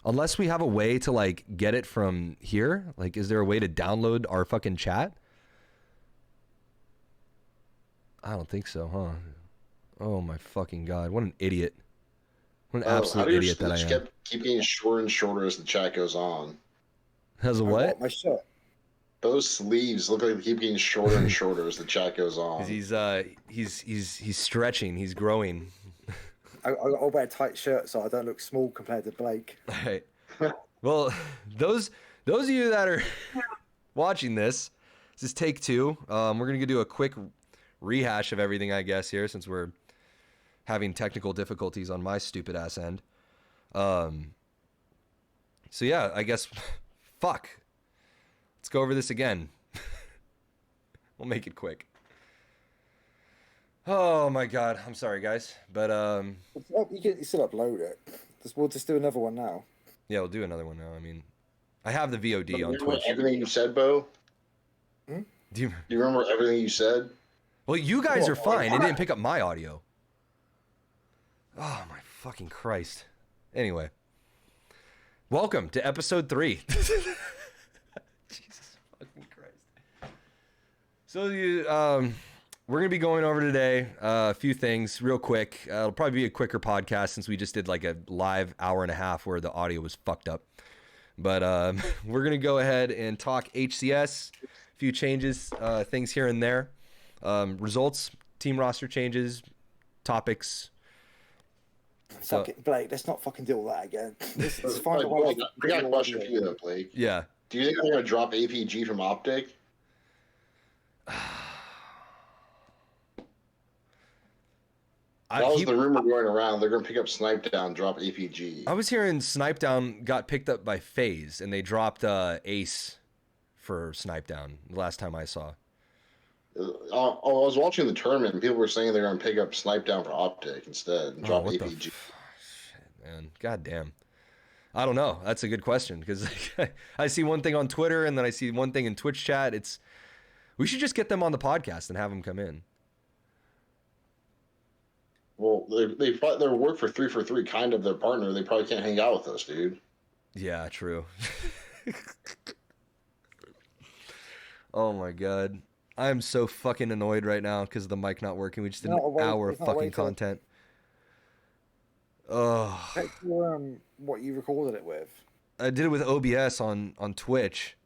Unless we have a way to like get it from here. Like, is there a way to download our fucking chat? I don't think so, huh? Oh my fucking God. What an idiot. What an absolute idiot that I am. Keep getting shorter and shorter as the chat goes on. Has a what? My shirt. Those sleeves look like they keep getting shorter and shorter as the chat goes on. He's stretching, he's growing. I'll wear a tight shirt so I don't look small compared to Blake. All right. Well, those of you that are watching this is take two. We're gonna do a quick rehash of everything, I guess, here since we're having technical difficulties on my stupid ass end. So yeah, I guess fuck. Let's go over this again. We'll make it quick. Oh my God, I'm sorry guys, but you can still upload it. We'll just do another one now. Yeah, we'll do another one now. I mean, I have the VOD on Twitch. Everything you said, Bo? Do you remember everything you said? Well, you guys are fine. It didn't pick up my audio. Oh my fucking Christ. Anyway, welcome to episode 3. Jesus fucking Christ. So we're gonna be going over today a few things real quick. It'll probably be a quicker podcast since we just did like a live hour and a half where the audio was fucked up. But we're gonna go ahead and talk HCS, a few changes, things here and there, results, team roster changes, topics. Fuck it, Blake. Let's not fucking do all that again. Let's find a way. I got a question for you though, Blake. Yeah. Do you think they're gonna drop APG from Optic? That was the rumor going around. They're going to pick up Snipe Down, drop APG. I was hearing Snipe Down got picked up by FaZe, and they dropped Ace for Snipe Down the last time I saw. I was watching the tournament, and people were saying they're going to pick up Snipe Down for Optic instead and drop APG. Shit, man. God damn. I don't know. That's a good question, because I see one thing on Twitter, and then I see one thing in Twitch chat. We should just get them on the podcast and have them come in. Well, they work for 343, kind of their partner. They probably can't hang out with us, dude. Yeah, true. Oh my God. I'm so fucking annoyed right now because of the mic not working. We just did an hour of fucking content. Oh. Check for what you recorded it with. I did it with OBS on Twitch.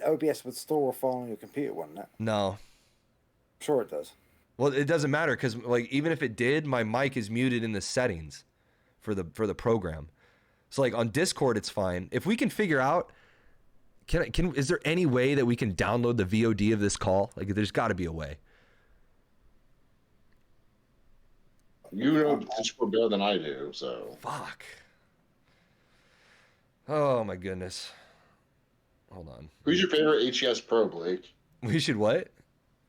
OBS would store a file on your computer, wouldn't it? No. Sure it does. Well, it doesn't matter because, like, even if it did, my mic is muted in the settings for the program. So, like, on Discord, it's fine. If we can figure out, is there any way that we can download the VOD of this call? Like, there's got to be a way. You know Discord better than I do, so. Fuck. Oh my goodness. Hold on. Who's your favorite HCS pro, Blake? We should what?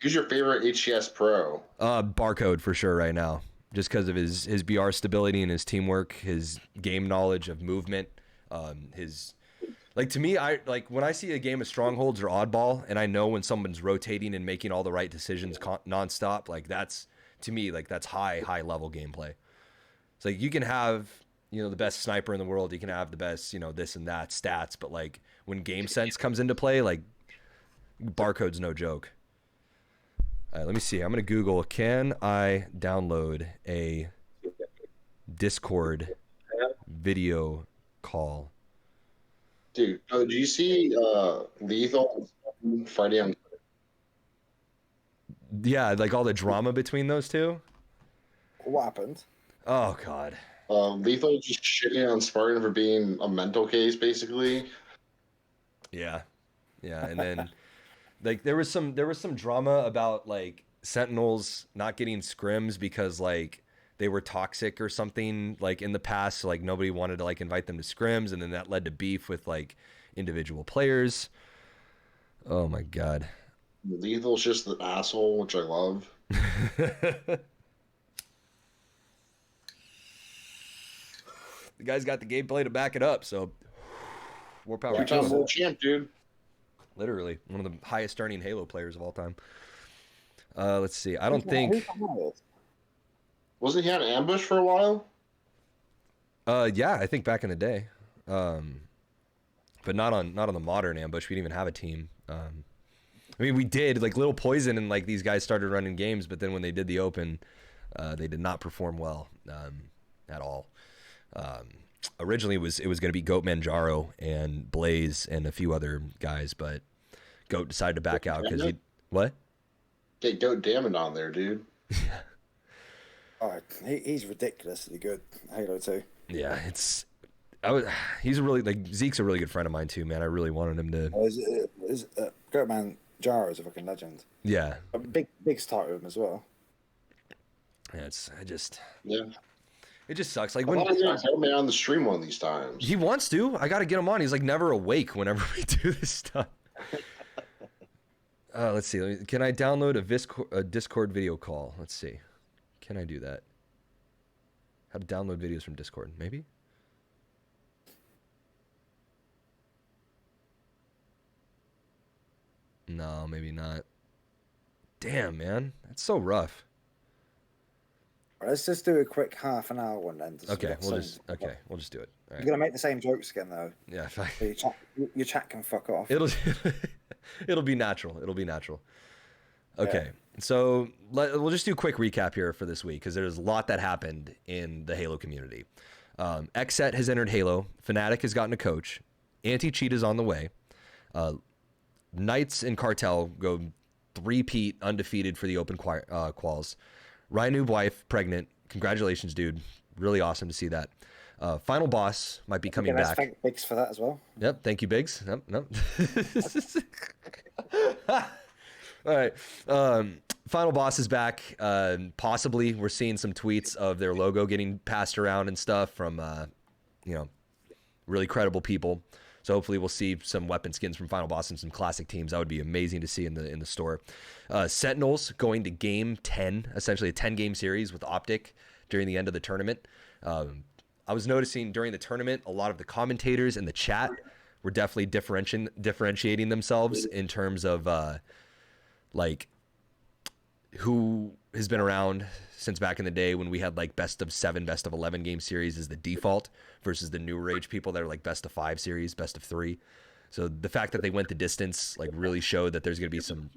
Who's your favorite HCS pro? Barcode for sure right now. Just because of his BR stability and his teamwork, his game knowledge of movement, to me, when I see a game of strongholds or oddball, and I know when someone's rotating and making all the right decisions nonstop, like that's high level gameplay. It's like you can have, the best sniper in the world, you can have the best, this and that stats, but like when game sense comes into play, like Barcode's no joke. All right, let me see. I'm going to Google, can I download a Discord video call? Dude, did you see Lethal Friday on? Yeah, like all the drama between those two? What happened? Oh, God. Lethal just shitting on Spartan for being a mental case, basically. Yeah. Yeah, and then... Like there was some drama about like Sentinels not getting scrims because like they were toxic or something like in the past. So, like nobody wanted to like invite them to scrims, and then that led to beef with like individual players. Oh my God. Lethal's just the asshole, which I love. The guy's got the gameplay to back it up, so more power to him. World champ, dude. Literally, one of the highest earning Halo players of all time. Let's see. I don't think... Wasn't he on Ambush for a while? Yeah, I think back in the day, but not on the modern Ambush. We didn't even have a team. I mean, we did like Little Poison and like these guys started running games, but then when they did the Open, they did not perform well at all. Originally, it was going to be Goat Manjaro and Blaze and a few other guys, but Goat decided to back out because he what? Get Goat Damned on there, dude. Oh, he's ridiculously good. Halo 2. Yeah, he's a really like Zeke's a really good friend of mine too, man. I really wanted him to. Goat Man Jaro is a fucking legend. Yeah, A big start with him as well. Yeah, Yeah. it just sucks. Like I when want to get Goat Man on the stream one of these times. he wants to, I got to get him on. He's like never awake whenever we do this stuff. Let's see. Can I download a Discord video call? Let's see. Can I do that? How to download videos from Discord? Maybe. No, maybe not. Damn, man. That's so rough. Let's just do a quick half an hour one then. Okay, we'll just do it. All You're right. gonna make the same jokes again though. Yeah, So your chat can fuck off. it'll be natural. It'll be natural. Okay, so we'll just do a quick recap here for this week because there's a lot that happened in the Halo community. Xset has entered Halo. Fnatic has gotten a coach. Anti-cheat is on the way. Knights and Cartel go 3-peat undefeated for the open quals. Rhino wife pregnant. Congratulations, dude. Really awesome to see that. Final boss might be coming back. Thank Biggs for that as well. Yep. Thank you, Biggs. Yep. All right. Final boss is back. Possibly we're seeing some tweets of their logo getting passed around and stuff from, really credible people. So hopefully we'll see some weapon skins from Final Boss and some classic teams. That would be amazing to see in the store. Sentinels going to game 10, essentially a 10-game series with Optic during the end of the tournament. I was noticing during the tournament, a lot of the commentators in the chat were definitely differentiating themselves in terms of like who has been around since back in the day when we had like best of 7, best of 11 game series as the default versus the newer age people that are like best of 5 series, best of 3. So the fact that they went the distance like really showed that there's going to be some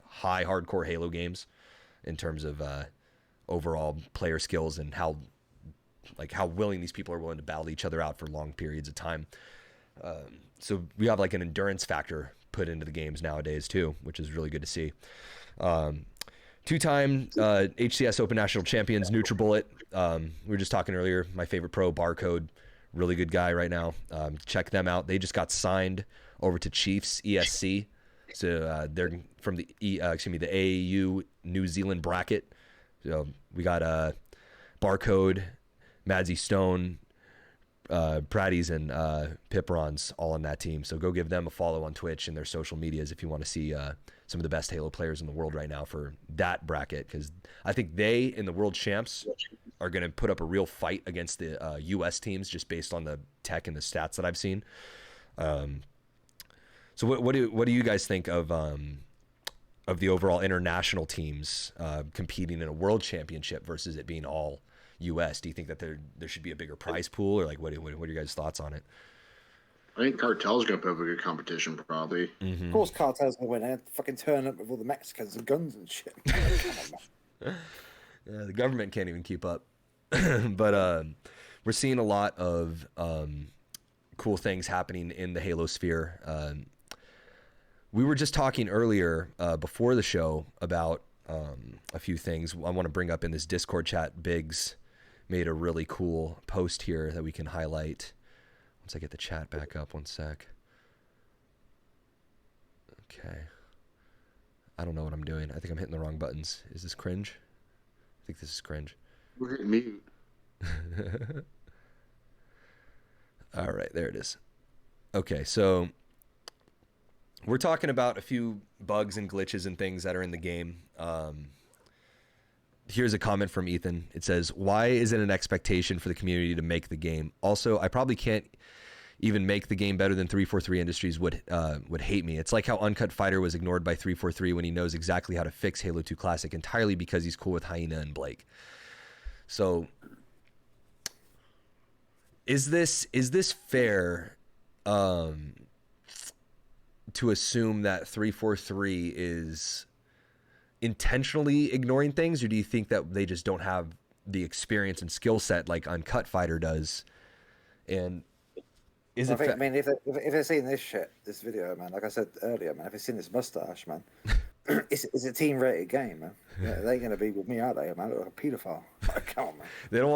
high hardcore Halo games in terms of overall player skills and how willing these people are willing to battle each other out for long periods of time. So we have like an endurance factor put into the games nowadays too, which is really good to see. 2-time HCS Open National Champions, NutriBullet. We were just talking earlier, my favorite pro, Barcode, really good guy right now. Check them out. They just got signed over to Chiefs ESC. So they're from the AAU New Zealand bracket. So we got Barcode, Madsy Stone, Praddies, and Piprons all on that team. So go give them a follow on Twitch and their social medias if you want to see some of the best Halo players in the world right now for that bracket, because I think they in the world champs are going to put up a real fight against the US teams just based on the tech and the stats that I've seen. So what do you guys think of the overall international teams competing in a world championship versus it being all US? Do you think that there should be a bigger prize pool, or like what are your guys' thoughts on it? I think Cartel's going to put up a good competition, probably. Mm-hmm. Of course, Cartel's gonna win. And fucking turn up with all the Mexicans and guns and shit. Come on, Yeah, the government can't even keep up. But we're seeing a lot of cool things happening in the Halo sphere. We were just talking earlier before the show about a few things I want to bring up in this Discord chat. Biggs made a really cool post here that we can highlight. Once I get the chat back up, one sec. Okay. I don't know what I'm doing. I think I'm hitting the wrong buttons. Is this cringe? I think this is cringe. We're hitting mute. All right, there it is. Okay, so we're talking about a few bugs and glitches and things that are in the game. Here's a comment from Ethan. It says, "Why is it an expectation for the community to make the game? Also, I probably can't even make the game better than 343 Industries would hate me. It's like how Uncut Fighter was ignored by 343 when he knows exactly how to fix Halo 2 Classic entirely because he's cool with Hyena and Blake." So Is this fair to assume that 343 is intentionally ignoring things, or do you think that they just don't have the experience and skill set like Uncut Fighter does? And is it? I mean, if they're seeing this video, man, like I said earlier, man, if they've seen this mustache, man, it's a team-rated game, man. Yeah, they're gonna be with me, are they, man? I look like a paedophile. Come on, man. They don't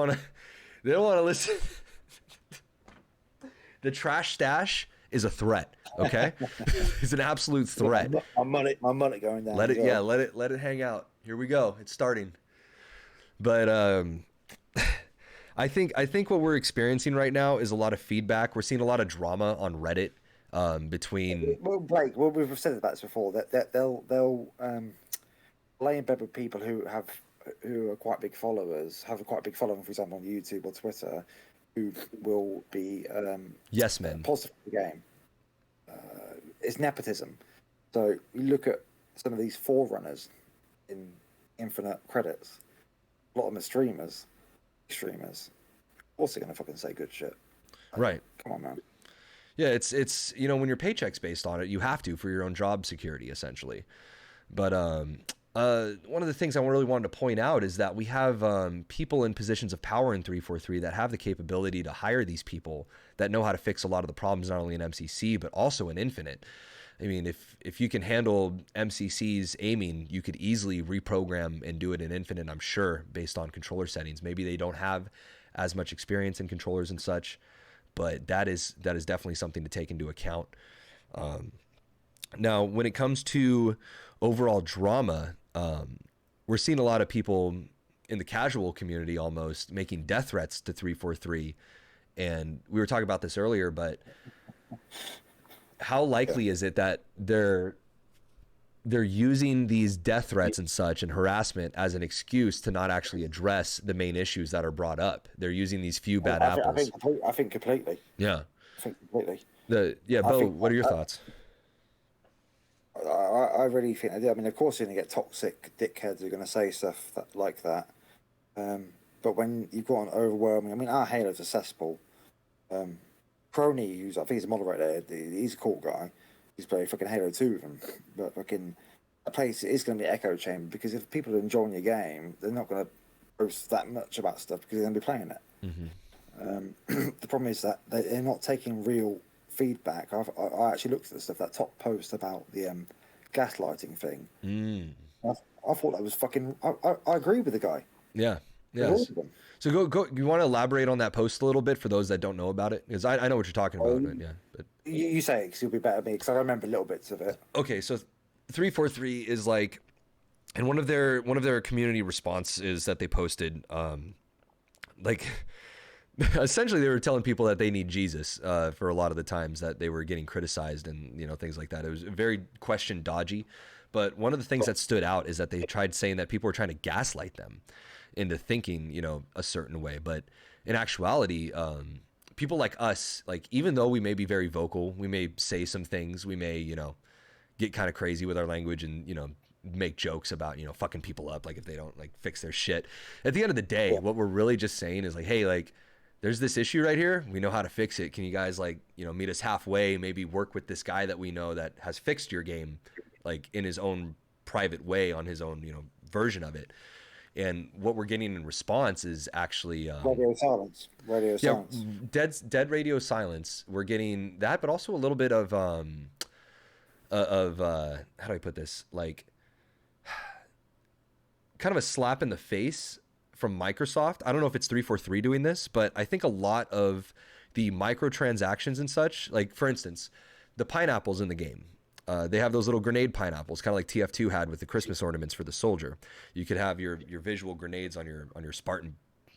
want to listen. The trash stash is a threat. Okay, it's an absolute threat. My money going down. Let it hang out. Here we go. It's starting. But I think what we're experiencing right now is a lot of feedback. Are seeing a lot of drama on Reddit between. Well, Blake, we've said about this before. That they'll lay in bed with people who are quite big followers, have a quite big following, for example, on YouTube or Twitter, who will be yes men positive for the game. It's nepotism. So you look at some of these forerunners in Infinite credits. A lot of them are streamers. Of course they're gonna fucking say good shit. Right. Come on, man. Yeah, it's when your paycheck's based on it, you have to for your own job security, essentially. But one of the things I really wanted to point out is that we have people in positions of power in 343 that have the capability to hire these people that know how to fix a lot of the problems, not only in MCC, but also in Infinite. I mean, if you can handle MCC's aiming, you could easily reprogram and do it in Infinite, I'm sure, based on controller settings. Maybe they don't have as much experience in controllers and such, but that is definitely something to take into account. Now, when it comes to overall drama, we're seeing a lot of people in the casual community almost making death threats to 343. And we were talking about this earlier, but how likely is it that they're using these death threats and such and harassment as an excuse to not actually address the main issues that are brought up? They're using these few bad apples. I think completely. Yeah. I think completely. Bo, what are your thoughts? I really think. I mean, of course, you're going to get toxic dickheads who are going to say stuff like that. But when you've got an overwhelming, I mean, our Halo's a cesspool. Crony, who's I think he's a moderator, he's a cool guy. He's playing fucking Halo 2 with him. But fucking a place is going to be an echo chamber because if people are enjoying your game, they're not going to post that much about stuff because they're going to be playing it. Mm-hmm. The problem is that they're not taking real feedback. I actually looked at the stuff, that top post about the gaslighting thing. I thought that was fucking. I agree with the guy. Yeah. Yes. So go. You want to elaborate on that post a little bit for those that don't know about it? Because I know what you're talking about. But you say it because you'll be better than me because I remember little bits of it. Okay, so 343 is like, and one of their community responses that they posted, like. Essentially, they were telling people that they need Jesus for a lot of the times that they were getting criticized and things like that. It was very question dodgy, but one of the things that stood out is that they tried saying that people were trying to gaslight them into thinking a certain way. But in actuality, people like us, like even though we may be very vocal, we may say some things, we may get kind of crazy with our language and make jokes about fucking people up, like if they don't like fix their shit. At the end of the day, what we're really just saying is like, hey, like. There's this issue right here. We know how to fix it. Can you guys meet us halfway? Maybe work with this guy that we know that has fixed your game, like in his own private way on his own, version of it. And what we're getting in response is actually radio silence. Dead radio silence. We're getting that, but also a little bit of how do I put this? Like kind of a slap in the face from Microsoft. I don't know if it's 343 doing this, but I think a lot of the microtransactions and such, like for instance, the pineapples in the game, they have those little grenade pineapples, kind of like TF2 had with the Christmas ornaments for the soldier. You could have your visual grenades on your Spartan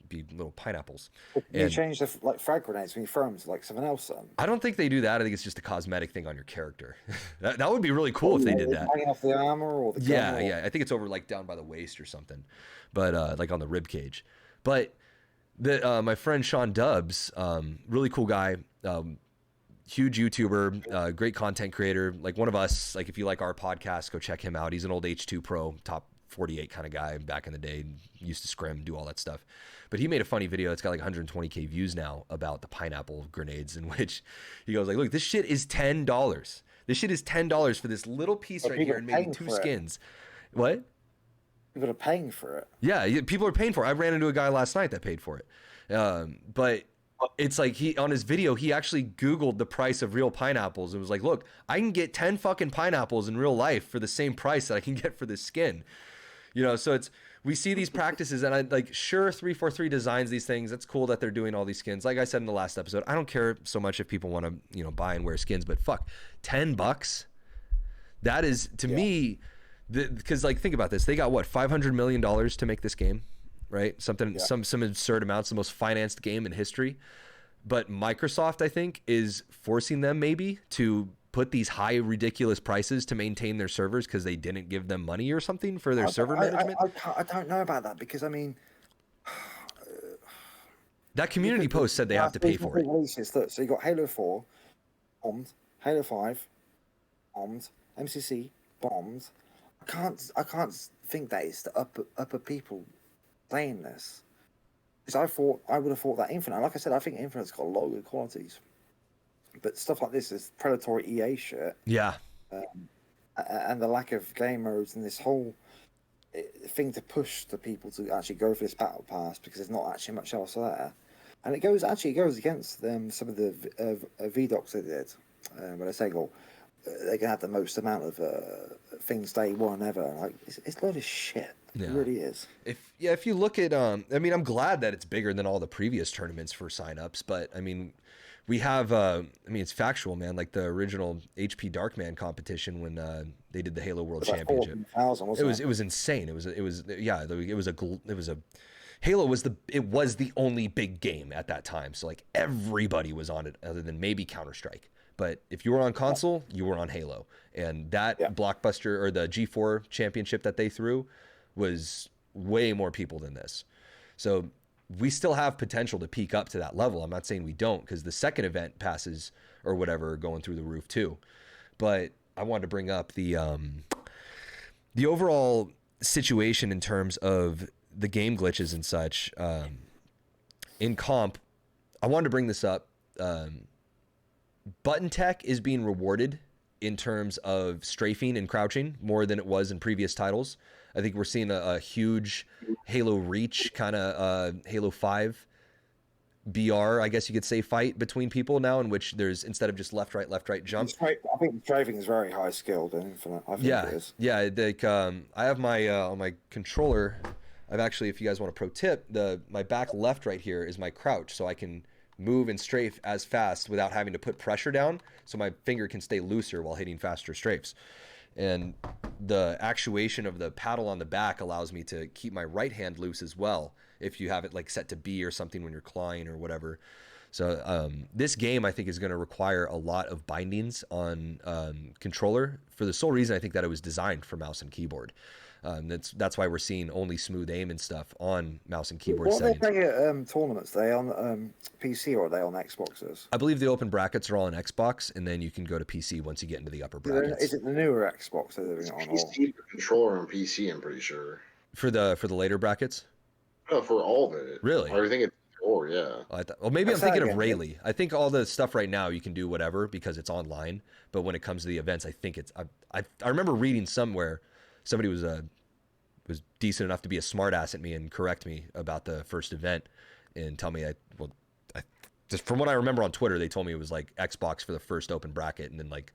be little pineapples. You change the frag grenades when you throw them to like something else. I don't think they do that. I think it's just a cosmetic thing on your character. that would be really cool if they did that. Hanging off the armor or the gun yeah. I think it's over like down by the waist or something, but like on the rib cage. But my friend Sean Dubs, really cool guy, huge YouTuber, great content creator, like one of us. Like if you like our podcast, go check him out. He's an old H2 Pro, top 48 kind of guy back in the day, used to scrim, do all that stuff. But he made a funny video. It's got like 120K views now about the pineapple grenades, in which he goes like, look, this shit is $10. This shit is $10 for this little piece right here and maybe 2 skins. What? People are paying for it. Yeah, people are paying for it. I ran into a guy last night that paid for it. But it's like he on his video, he actually Googled the price of real pineapples and was like, look, I can get 10 fucking pineapples in real life for the same price that I can get for this skin. You know, so we see these practices, and I like, sure, 343 designs these things. That's cool that they're doing all these skins. Like I said in the last episode, I don't care so much if people want to, you know, buy and wear skins, but fuck, $10. That is to me, because like, think about this. They got what, $500 million to make this game, right? Something, some absurd amounts, the most financed game in history. But Microsoft, I think, is forcing them maybe to put these high, ridiculous prices to maintain their servers because they didn't give them money or something for their server management. I don't know about that, because I mean, that community post said they have to pay for it. So you got Halo 4 bombed, Halo 5 bombed, MCC bombed. I can't think that it's the upper people playing this. Because I would have thought that Infinite, like I said, I think Infinite's got a lot of good qualities. But stuff like this is predatory EA shit. Yeah. And the lack of game modes and this whole thing to push the people to actually go for this battle pass, because there's not actually much else there. And it goes against some of the VDocs they did. When they say, well, they can have the most amount of things day one ever. Like, it's a load of shit. Yeah. It really is. If you look at, I mean, I'm glad that it's bigger than all the previous tournaments for signups, but I mean, we have, I mean, it's factual, man. Like the original HP Darkman competition when they did the Halo World Championship. It was insane. It was Halo was the only big game at that time. So like everybody was on it, other than maybe Counter-Strike. But if you were on console, you were on Halo. And that Blockbuster, or the G4 championship that they threw, was way more people than this. So we still have potential to peak up to that level. I'm not saying we don't, because the second event passes or whatever are going through the roof too. But I wanted to bring up the overall situation in terms of the game glitches and such. In comp, I wanted to bring this up. Button tech is being rewarded in terms of strafing and crouching more than it was in previous titles. I think we're seeing a huge Halo Reach kind of Halo 5 BR, I guess you could say, fight between people now, in which there's, instead of just left, right, jump. I think the strafing is very high skilled in Infinite. I think it is. Yeah. Like, I have my on my controller. I've actually, if you guys want a pro tip, my back left right here is my crouch, so I can move and strafe as fast without having to put pressure down, so my finger can stay looser while hitting faster strafes. And the actuation of the paddle on the back allows me to keep my right hand loose as well, if you have it like set to B or something when you're clawing or whatever. So this game, I think, is going to require a lot of bindings on controller, for the sole reason I think that it was designed for mouse and keyboard. That's why we're seeing only smooth aim and stuff on mouse and keyboard settings. What are they playing at tournaments? Are they on PC or are they on Xboxes? I believe the open brackets are all on Xbox, and then you can go to PC once you get into the upper brackets. Is it the newer Xbox they're doing it on? PC controller on PC, I'm pretty sure. For the later brackets? No, for all of it. Really? I think it's controller, yeah. Well, maybe I'm thinking of Rayleigh. I think all the stuff right now you can do whatever because it's online, but when it comes to the events, I think it's. I remember reading somewhere somebody was decent enough to be a smartass at me and correct me about the first event and tell me just from what I remember on Twitter, they told me it was like Xbox for the first open bracket, and then like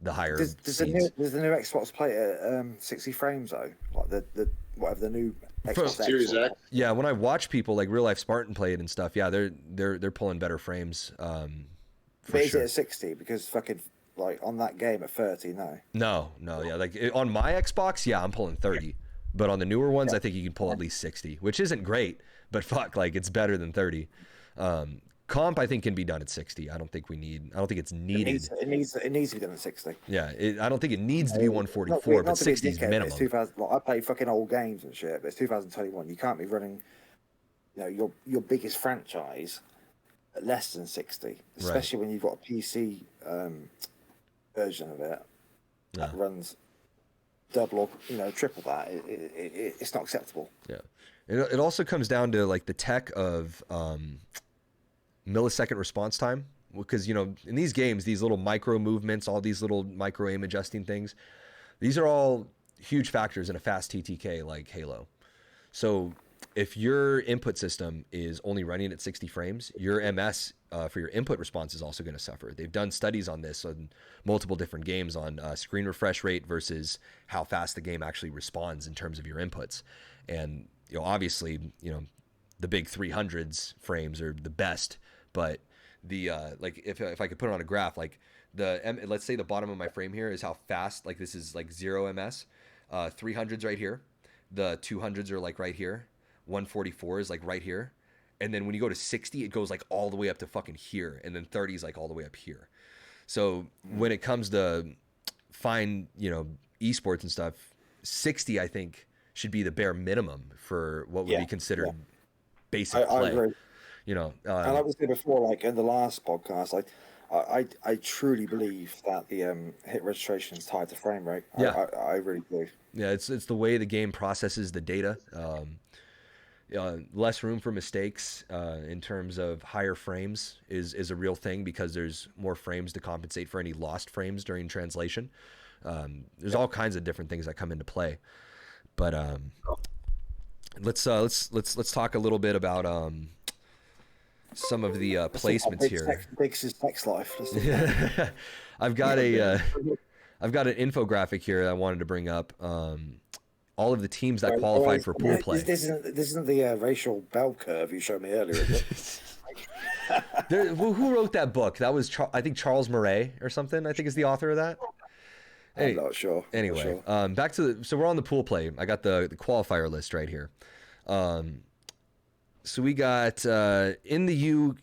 the higher does the new Xbox play at 60 frames though? Like the whatever the new Xbox Series X. Yeah, when I watch people like Real Life Spartan play it and stuff, yeah, they're pulling better frames. But is it at 60? Because fucking like on that game at 30, no. No, yeah, like on my Xbox, yeah, I'm pulling 30. But on the newer ones, I think you can pull at least 60, which isn't great, but fuck, like it's better than 30. Comp, I think, can be done at 60. I don't think it's needed. It needs to be done at 60. Yeah, I don't think it needs to be 144, but 60 is minimum. I play fucking old games and shit, but it's 2021. You can't be running, your biggest franchise at less than 60, especially when you've got a PC version of it that runs double or triple that, it's not acceptable. Yeah. It also comes down to like the tech of millisecond response time, because in these games, these little micro movements, all these little micro aim adjusting things, these are all huge factors in a fast TTK like Halo. So if your input system is only running at 60 frames, your MS for your input response is also going to suffer. They've done studies on this on multiple different games on screen refresh rate versus how fast the game actually responds in terms of your inputs. And obviously, the big 300s frames are the best, but the like if I could put it on a graph, like let's say the bottom of my frame here is how fast, like this is like 0 ms, 300s right here, the 200s are like right here, 144 is like right here, and then when you go to 60 it goes like all the way up to fucking here, and then 30 is like all the way up here. So when it comes to fine esports and stuff, 60 I think should be the bare minimum for what would be considered basic play. I agree. And like we said before, like in the last podcast, like I truly believe that the hit registration is tied to frame rate. Yeah. I really do. Yeah, it's the way the game processes the data. Less room for mistakes in terms of higher frames is a real thing, because there's more frames to compensate for any lost frames during translation. There's all kinds of different things that come into play. But let's talk a little bit about some of the placements here. Big's sex life. I've got an infographic here that I wanted to bring up. All of the teams that qualified for pool play. This isn't the racial bell curve you showed me earlier, is it? Who wrote that book? That was I think Charles Murray or something. I think is the author of that. I'm not sure. Anyway, back to so we're on the pool play. I got the qualifier list right here. So we got in the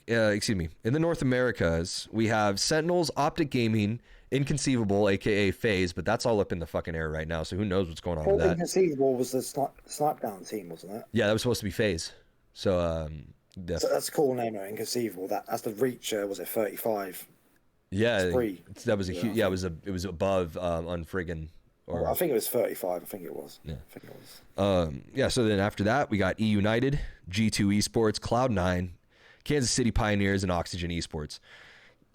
North Americas, we have Sentinels, Optic Gaming, Inconceivable, aka FaZe, but that's all up in the fucking air right now. So who knows what's going on with that? Inconceivable was the Snipedown team, wasn't it? Yeah, that was supposed to be FaZe. So so that's a cool name, though. Inconceivable. That's the reach. Was it 35? Yeah, that was a huge. Yeah, it was above Unfriggin. Or I think it was 35. I think it was. Yeah. I think it was. Yeah. So then after that, we got E United, G2 Esports, Cloud9, Kansas City Pioneers, and Oxygen Esports.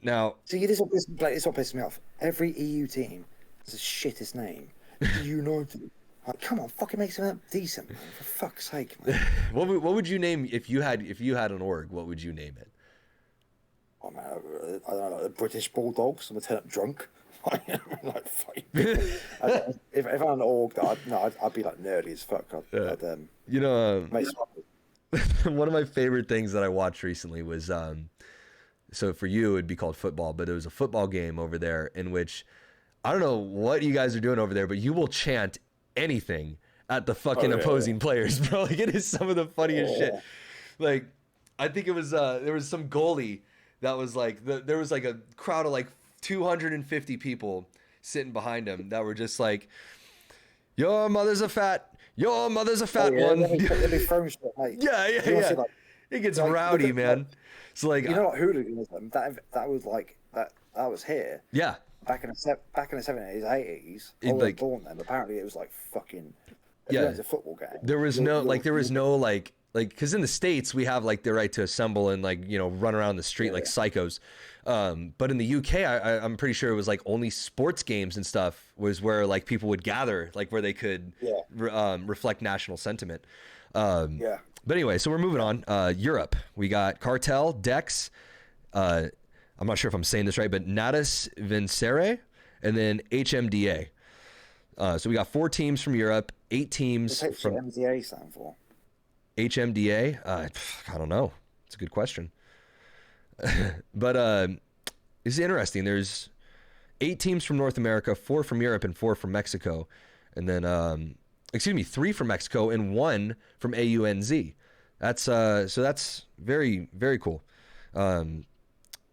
Now, see, this what pisses me off. Every EU team has the shittest name. United. Like, come on, fucking make something decent, man. For fuck's sake, man. What would you name if you had an org? What would you name it? Oh man, I don't know, like the British Bulldogs. I'm gonna turn up drunk. Like fight. if I'm an org, I'd be like nerdy as fuck. One of my favorite things that I watched recently was so for you it'd be called football, but there was a football game over there in which I don't know what you guys are doing over there, but you will chant anything at the fucking opposing players, bro. Like, it is some of the funniest shit. Like, I think it was there was some goalie that was like there was like a crowd of like 250 people sitting behind him that were just like, your mother's a fat one. They'd be throwing shit, mate. Yeah. Like, it gets rowdy, man. So like, what hooliganism? That was like that was here. Yeah. Back in the 70s, 80s. I wasn't born then. Apparently, it was like fucking. Yeah. It was a football game. There was no because in the States we have like the right to assemble and like run around the street like psychos. But in the UK, I'm pretty sure it was like only sports games and stuff was where like people would gather, like where they could reflect national sentiment. But anyway, so we're moving on. Europe, we got Cartel, Dex. I'm not sure if I'm saying this right, but Natus Vincere, and then HMDA. So we got 4 teams from Europe, 8 teams from. What's HMDA stand for? HMDA? I don't know. It's a good question. But it's interesting. There's 8 teams from North America, 4 from Europe, and 4 from Mexico. And then, 3 from Mexico and 1 from AUNZ. That's so that's very, very cool.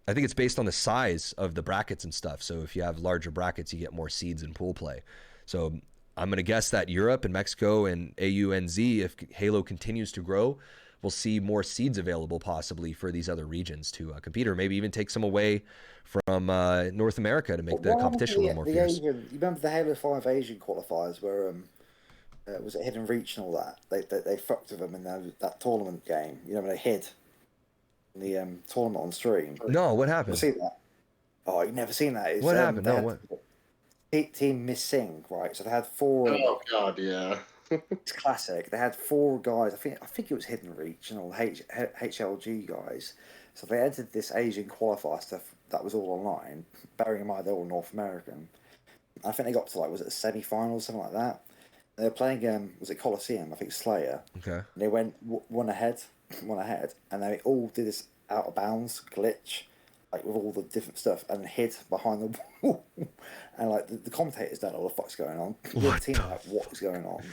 I think it's based on the size of the brackets and stuff. So if you have larger brackets, you get more seeds in pool play. So I'm going to guess that Europe and Mexico and AUNZ, if Halo continues to grow, we'll see more seeds available possibly for these other regions to compete, or maybe even take some away from North America to make the competition a little more fierce. You remember the Halo 5 Asian qualifiers where was it Hidden Reach and all that? They fucked with them in that tournament game. You know, when they hid in the tournament on stream. No, what happened? Never seen that? Oh, you've never seen that? What happened? No, what? Team Missing, right? So they had four. Oh God, yeah. It's classic. They had four guys. I think it was Hidden Reach and all HLG guys. So they entered this Asian qualifier stuff that was all online. Bearing in mind they're all North American. I think they got to was it a semi-finals, something like that. They were playing was it Coliseum? I think Slayer. Okay. And they went one ahead, and they all did this out of bounds glitch, like with all the different stuff, and hid behind the wall. And like the commentators don't know what the fuck's going on. The team what is going on?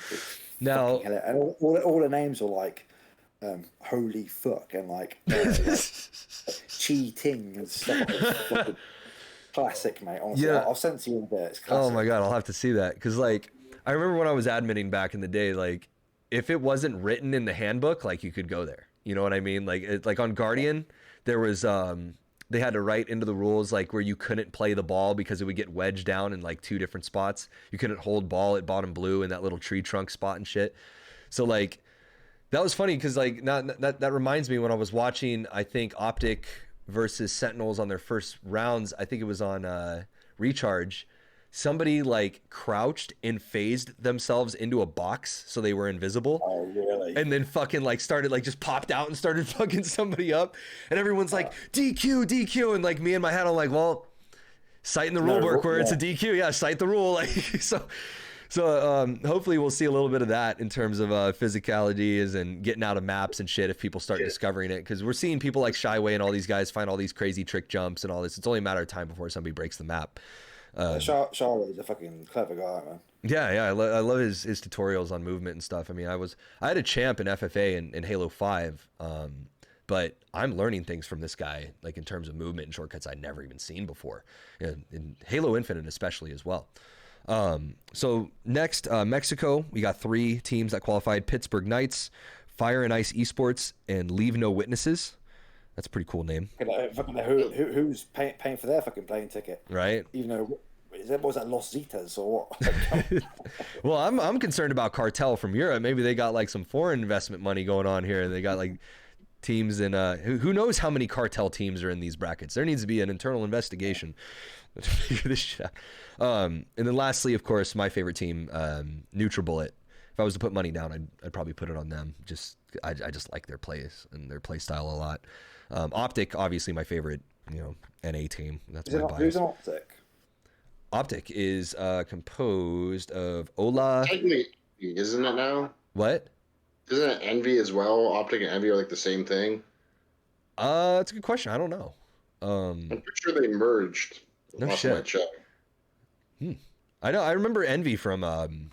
Now, and all the names are like holy fuck and like cheating and stuff. Classic, mate. Honestly, yeah. I'll send it to you in a bit. It's classic. Oh my God, I'll have to see that because like I remember when I was admitting back in the day, like if it wasn't written in the handbook, like you could go there. You know what I mean? Like on Guardian, there was they had to write into the rules like where you couldn't play the ball because it would get wedged down in like 2 different spots. You couldn't hold ball at bottom blue in that little tree trunk spot and shit. So like that was funny because like that reminds me when I was watching, I think Optic versus Sentinels on their first rounds. I think it was on Recharge. Somebody like crouched and phased themselves into a box so they were invisible. Oh, really? And then fucking like started like just popped out and started fucking somebody up. And everyone's like, DQ. And like me in my head, I'm like, well, citing the rule book where it's a DQ. Yeah, cite the rule. Like so hopefully we'll see a little bit of that in terms of physicalities and getting out of maps and shit if people start discovering it. Because we're seeing people like Shyway and all these guys find all these crazy trick jumps and all this. It's only a matter of time before somebody breaks the map. Charlie's a fucking clever guy, man. Yeah, I love his tutorials on movement and stuff. I mean, I had a champ in FFA in Halo 5, but I'm learning things from this guy, like in terms of movement and shortcuts I'd never even seen before, in Halo Infinite especially as well. So next, Mexico, we got 3 teams that qualified: Pittsburgh Knights, Fire and Ice Esports, and Leave No Witnesses. That's a pretty cool name. Who's paying for their fucking plane ticket? Right. Even though, was that Los Zetas or what? Well, I'm concerned about Cartel from Europe. Maybe they got like some foreign investment money going on here. They got like teams in who knows how many Cartel teams are in these brackets. There needs to be an internal investigation to figure this shit out. And then lastly, of course, my favorite team, NutriBullet. If I was to put money down, I'd probably put it on them. I just like their plays and their play style a lot. Optic, obviously my favorite, NA team. That's my bias. Who's an Optic? Optic is composed of Ola. Technically, isn't it now? What? Isn't it Envy as well? Optic and Envy are like the same thing. That's a good question. I don't know. I'm pretty sure they merged. No shit. I know. I remember Envy from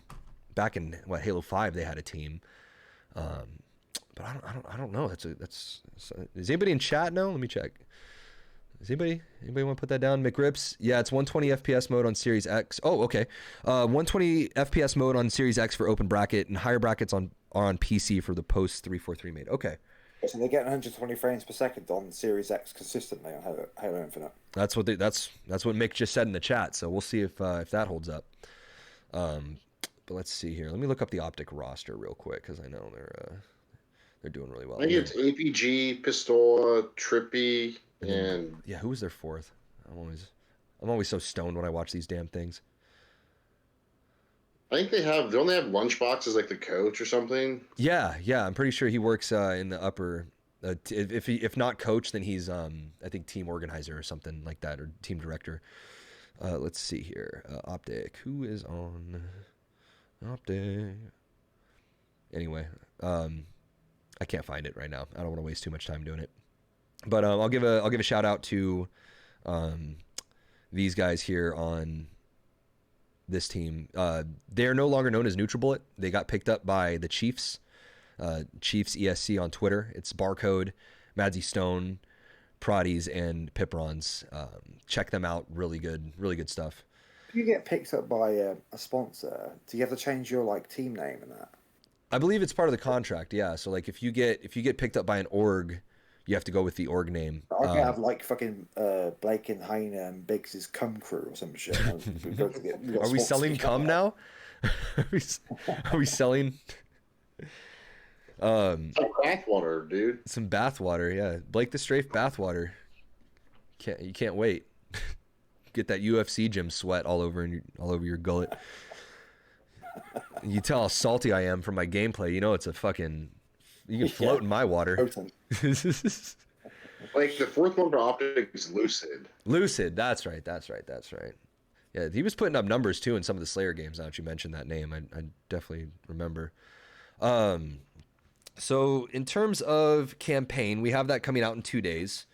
back in Halo 5. They had a team. But I don't know. That's is anybody in chat now? Let me check. Is anybody want to put that down? McRips? Yeah, it's 120 FPS mode on Series X. Oh, okay. 120 FPS mode on Series X for open bracket, and higher brackets are on PC for the post 343 made. Okay. So they get 120 frames per second on Series X consistently on Halo Infinite. That's what Mick just said in the chat. So we'll see if that holds up. But let's see here. Let me look up the Optic roster real quick because I know they're doing really well. I think it's APG, Pistola, Trippy, and who was their fourth? I'm always so stoned when I watch these damn things. I think they only have Lunchbox as like the coach or something. Yeah, I'm pretty sure he works in the upper. If not coach, then he's I think team organizer or something like that, or team director. Let's see here. Optic. Who is on Optic? Anyway, I can't find it right now. I don't want to waste too much time doing it. But I'll give a shout out to these guys here on this team. They're no longer known as NutriBullet. They got picked up by the Chiefs. Chiefs ESC on Twitter. It's Barcode, Madsy Stone, Prodies, and Piprons. Check them out. Really good stuff. If you get picked up by a sponsor, do you have to change your team name and that? I believe it's part of the contract. Yeah. So like if you get picked up by an org, you have to go with the org name. I can have like fucking Blake and Heine and Biggs' cum crew or some shit. Are we selling cum now? Are we selling? Some bathwater, dude. Some bathwater, yeah. Blake the Strafe bathwater. You can't wait. Get that UFC gym sweat all over your gullet. You tell how salty I am from my gameplay. You know it's a fucking. You can float in my water. Like the fourth one for Optic is Lucid. Lucid, that's right. Yeah, he was putting up numbers too in some of the Slayer games. Now that you mentioned that name, I definitely remember. So in terms of campaign, we have that coming out in 2 days.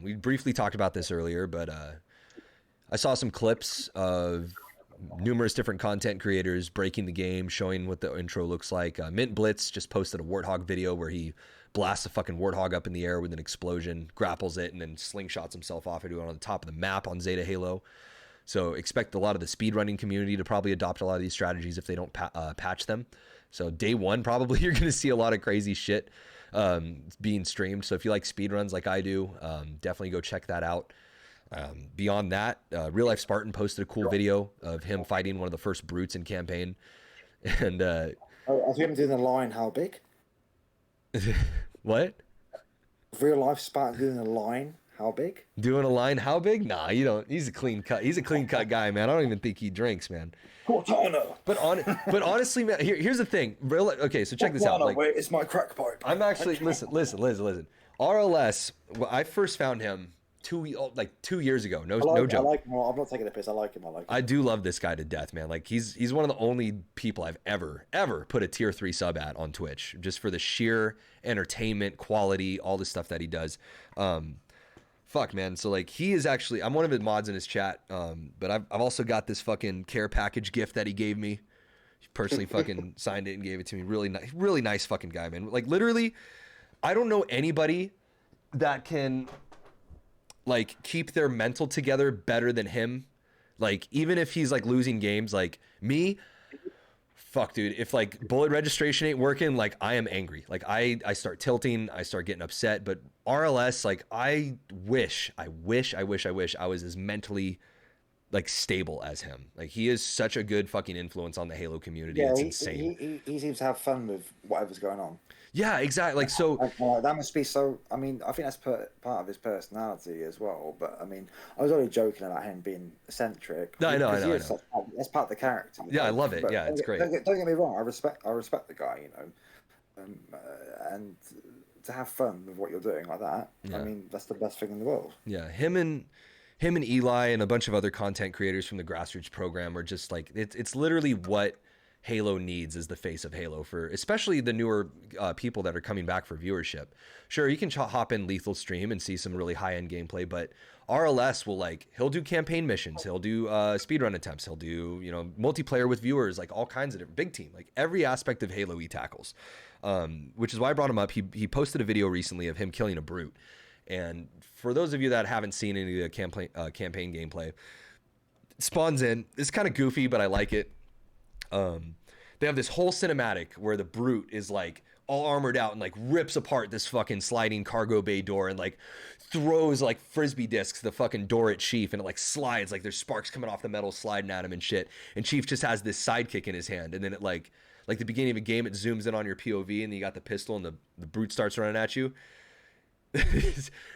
We briefly talked about this earlier, but I saw some clips of numerous different content creators breaking the game, showing what the intro looks like. Mint Blitz just posted a Warthog video where he blasts a fucking Warthog up in the air with an explosion, grapples it, and then slingshots himself off into it on the top of the map on Zeta Halo. So expect a lot of the speedrunning community to probably adopt a lot of these strategies if they don't patch them. So day one, probably you're going to see a lot of crazy shit being streamed. So if you like speedruns like I do, definitely go check that out. Beyond that, Real Life Spartan posted a cool video of him fighting one of the first brutes in campaign. And I was him doing the line, how big? What? Real Life Spartan doing a line, how big? Doing a line, how big? Nah, you don't. He's a clean cut. He's a clean cut guy, man. I don't even think he drinks, man. Cortana. But honestly, man, here's the thing. Okay, so check this out. Like, wait, it's my crack pipe. I'm actually listen. RLS. I first found him 2 years ago. No joke. I like him. I'm not taking a piss. I like him. I do love this guy to death, man. Like he's one of the only people I've ever put a tier 3 sub at on Twitch, just for the sheer entertainment quality, all the stuff that he does. Fuck, man. So like he is actually, I'm one of his mods in his chat. But I've also got this fucking care package gift that he gave me. He personally fucking signed it and gave it to me. Really nice fucking guy, man. Like literally, I don't know anybody that can like keep their mental together better than him. Like even if he's like losing games, like me, fuck, dude, if like bullet registration ain't working, like I am angry. Like I start tilting, I start getting upset. But RLS, like I wish I was as mentally like stable as him. Like he is such a good fucking influence on the Halo community. Yeah, it's insane. He seems to have fun with whatever's going on. Yeah, exactly. Like so, that must be so. I mean, I think that's part of his personality as well. But I mean, I was only joking about him being eccentric. No, I know. That's part of the character. Yeah, I love it. But yeah, it's great. Don't get me wrong. I respect the guy. And to have fun with what you're doing like that. Yeah. I mean, that's the best thing in the world. Yeah, him and Eli and a bunch of other content creators from the grassroots program are just like it's literally what Halo needs as the face of Halo, for especially the newer people that are coming back for viewership. Sure, you can hop in Lethal Stream and see some really high-end gameplay, but RLS will he'll do campaign missions, he'll do speedrun attempts, he'll do multiplayer with viewers, like all kinds of different big team, like every aspect of Halo he tackles. Which is why I brought him up. He posted a video recently of him killing a brute, and for those of you that haven't seen any of the campaign gameplay, it spawns in. It's kind of goofy, but I like it. They have this whole cinematic where the brute is like all armored out and like rips apart this fucking sliding cargo bay door and like throws like frisbee discs the fucking door at Chief, and it like slides, like there's sparks coming off the metal sliding at him and shit. And Chief just has this sidekick in his hand, and then it like the beginning of a game, it zooms in on your POV and you got the pistol and the brute starts running at you.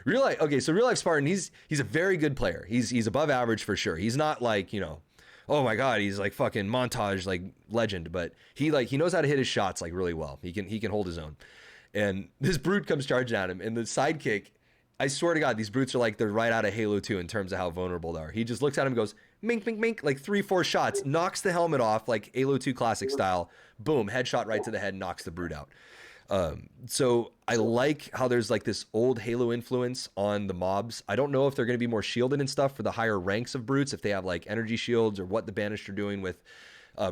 Real Life Spartan, he's a very good player. He's above average for sure. He's not like, oh my god, he's like fucking montage like legend, but he knows how to hit his shots like really well. He can hold his own. And this brute comes charging at him, and the sidekick, I swear to God, these brutes are like they're right out of Halo 2 in terms of how vulnerable they are. He just looks at him and goes, mink, mink, mink, like 3-4 shots, knocks the helmet off like Halo 2 classic style, boom, headshot right to the head, knocks the brute out. So I like how there's like this old Halo influence on the mobs. I don't know if they're going to be more shielded and stuff for the higher ranks of brutes, if they have like energy shields, or what the Banished are doing with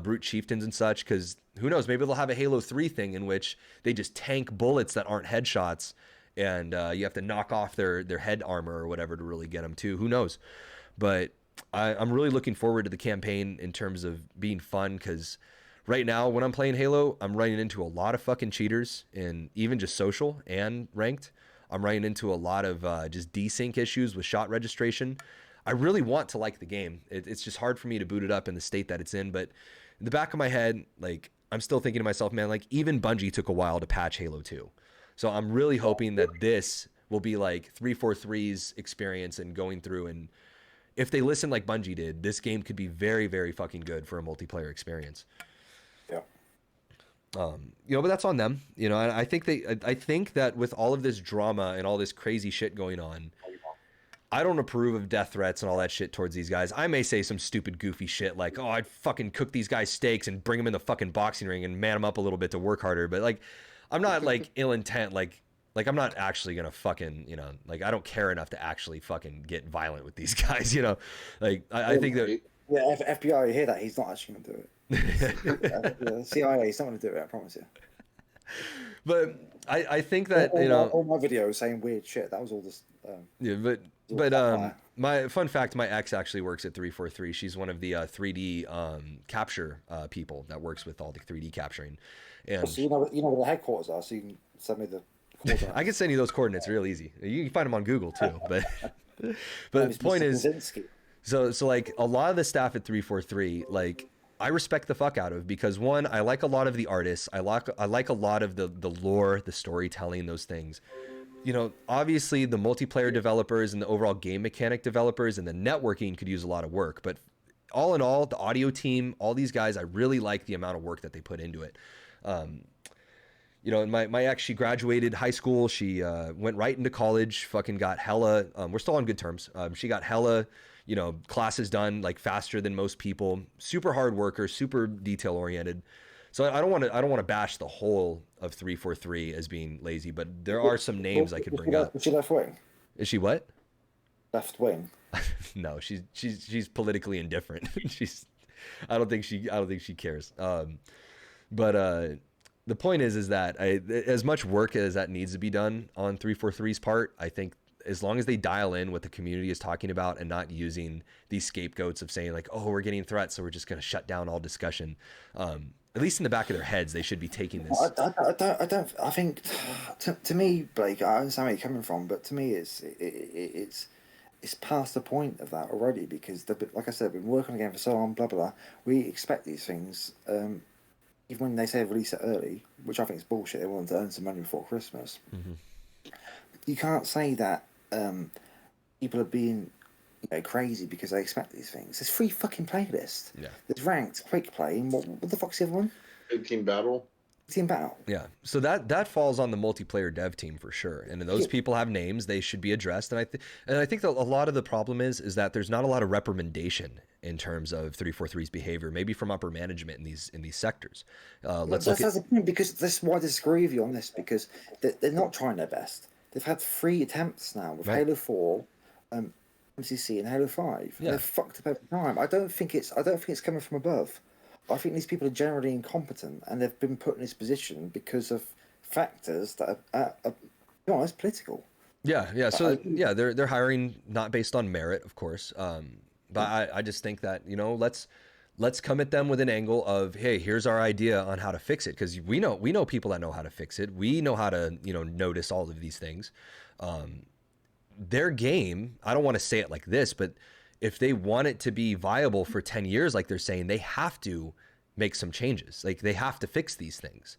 brute chieftains and such, because who knows, maybe they'll have a Halo 3 thing in which they just tank bullets that aren't headshots, and you have to knock off their head armor or whatever to really get them too. Who knows? But I'm really looking forward to the campaign in terms of being fun, because right now when I'm playing Halo, I'm running into a lot of fucking cheaters in even just social and ranked. I'm running into a lot of just desync issues with shot registration. I really want to like the game. It's just hard for me to boot it up in the state that it's in. But in the back of my head, like, I'm still thinking to myself, man, like, even Bungie took a while to patch Halo 2. So I'm really hoping that this will be like 343's experience and going through, and if they listen like Bungie did, this game could be very, very fucking good for a multiplayer experience. Yeah. You know, but that's on them. You know, I think that with all of this drama and all this crazy shit going on, I don't approve of death threats and all that shit towards these guys. I may say some stupid, goofy shit like, oh, I'd fucking cook these guys steaks and bring them in the fucking boxing ring and man them up a little bit to work harder. But like, I'm not like ill intent. Like I'm not actually going to fucking, you know, like, I don't care enough to actually fucking get violent with these guys, you know? Like, I think that... Yeah, FBI, you hear that? He's not actually going to do it. The CIA, he's not going to do it, I promise you. But I think that, you know... All my videos saying weird shit, that was all this... yeah, but my fun fact, my ex actually works at 343. She's one of the 3D capture people that works with all the 3D capturing. And so you know where the headquarters are, so you can send me the coordinates. I can send you those coordinates real easy. You can find them on Google too. But the point is, so like a lot of the staff at 343, like, I respect the fuck out of, because one, I like a lot of the artists. I like a lot of the lore, the storytelling, those things. You know, obviously the multiplayer developers and the overall game mechanic developers and the networking could use a lot of work. But all in all, the audio team, all these guys, I really like the amount of work that they put into it. You know, my ex, she graduated high school. She went right into college, fucking got hella, we're still on good terms. She got hella, you know, classes done like faster than most people. Super hard worker, super detail oriented. So I don't want to bash the whole of 343 as being lazy, but there are some names I could bring up. Is she left wing? Is she what? Left wing. No, she's politically indifferent. I don't think she cares. But the point is that as much work as that needs to be done on 343's part, I think as long as they dial in what the community is talking about and not using these scapegoats of saying like, oh, we're getting threats, so we're just going to shut down all discussion. At least in the back of their heads, they should be taking this. I think, to me, Blake, I understand where you're coming from, but to me, it's past the point of that already, because, like I said, we've been working on the game for so long, blah, blah, blah. We expect these things, even when they say release it early, which I think is bullshit. They want to earn some money before Christmas. Mm-hmm. You can't say that people are being crazy because they expect these things. There's free fucking playlists. Yeah. There's ranked, quick play, and what the fuck's the other one? Team battle. Team battle. Yeah. So that falls on the multiplayer dev team for sure. And those people have names. They should be addressed. And I think that a lot of the problem is that there's not a lot of reprimandation in terms of 343's behavior, maybe from upper management in these sectors. That's the point, because that's why I disagree with you on this, because they're not trying their best. They've had 3 attempts now with Halo 4, MCC, and Halo 5. Yeah. They're fucked up every time. I don't think it's coming from above. I think these people are generally incompetent, and they've been put in this position because of factors that are to be honest, political. Yeah. So they're hiring not based on merit, of course. But I just think that, let's come at them with an angle of, hey, here's our idea on how to fix it, because we know people that know how to fix it. We know how to notice all of these things. Their game, I don't want to say it like this, but if they want it to be viable for 10 years, like they're saying, they have to make some changes. Like, they have to fix these things.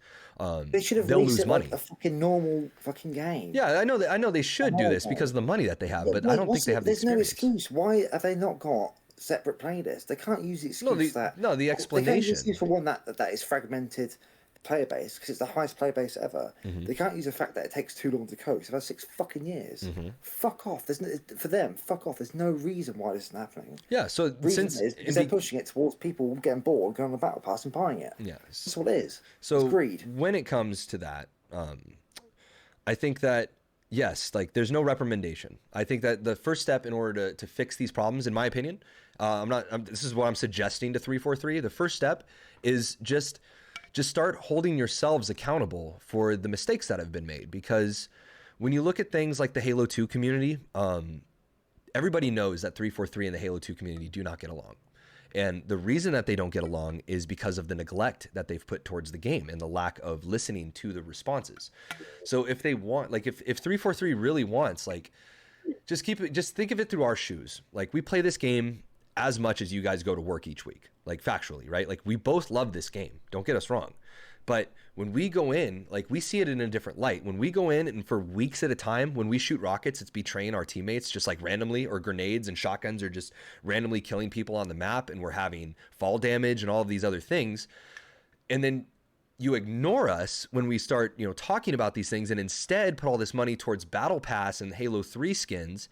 They should have released it like a fucking normal fucking game. Yeah, I know they should do this because of the money that they have, but I don't think they have the experience. There's no excuse. Why have they not got separate playlists? They can't use the excuse the explanation. They can't use the excuse for one that is fragmented player base, because it's the highest player base ever. Mm-hmm. They can't use the fact that it takes too long to code. It's about 6 fucking years. Mm-hmm. Fuck off. Fuck off. There's no reason why this isn't happening. Yeah, so because they're pushing it towards people getting bored, going on the battle pass and buying it. Yeah, that's what it is. So it's greed. When it comes to that, I think that yes, like, there's no reprimandation. I think that the first step in order to fix these problems, in my opinion, this is what I'm suggesting to 343. The first step is just start holding yourselves accountable for the mistakes that have been made. Because when you look at things like the Halo 2 community, everybody knows that 343 and the Halo 2 community do not get along. And the reason that they don't get along is because of the neglect that they've put towards the game and the lack of listening to the responses. So if they want, like if 343 really wants, like just think of it through our shoes. Like we play this game as much as you guys go to work each week, like factually, right? Like we both love this game. Don't get us wrong. But when we go in, like we see it in a different light. When we go in and for weeks at a time, when we shoot rockets, it's betraying our teammates just like randomly, or grenades and shotguns are just randomly killing people on the map, and we're having fall damage and all of these other things. And then you ignore us when we start, talking about these things, and instead put all this money towards Battle Pass and Halo 3 skins.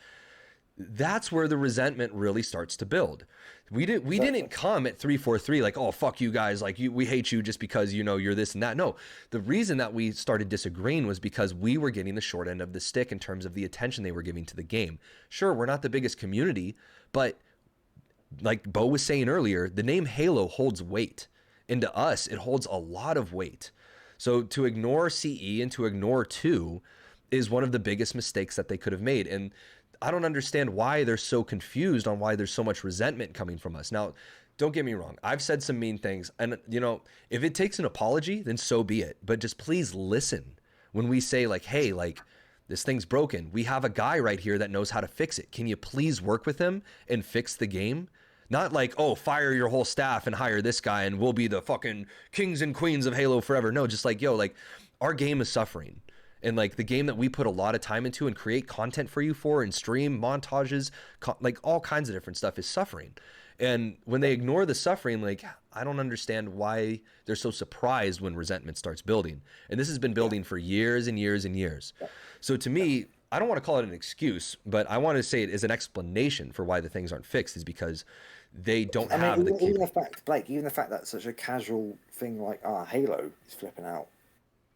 That's where the resentment really starts to build. We didn't come at 343 like, oh, fuck you guys, like we hate you just because you're this and that. No, the reason that we started disagreeing was because we were getting the short end of the stick in terms of the attention they were giving to the game. Sure, we're not the biggest community, but like Bo was saying earlier, the name Halo holds weight, and to us it holds a lot of weight. So to ignore CE and to ignore 2 is one of the biggest mistakes that they could have made. And I don't understand why they're so confused on why there's so much resentment coming from us. Now, don't get me wrong. I've said some mean things, and if it takes an apology, then so be it. But just please listen when we say like, hey, like this thing's broken. We have a guy right here that knows how to fix it. Can you please work with him and fix the game? Not like, oh, fire your whole staff and hire this guy and we'll be the fucking kings and queens of Halo forever. No, just like, yo, like our game is suffering. And like the game that we put a lot of time into and create content for you for and stream montages, like all kinds of different stuff is suffering. And when they ignore the suffering, like I don't understand why they're so surprised when resentment starts building. And this has been building for years and years and years. So to me, I don't want to call it an excuse, but I want to say it as an explanation for why the things aren't fixed, is because they don't have even, the even the fact, Blake, even the fact that such a casual thing like Halo is flipping out.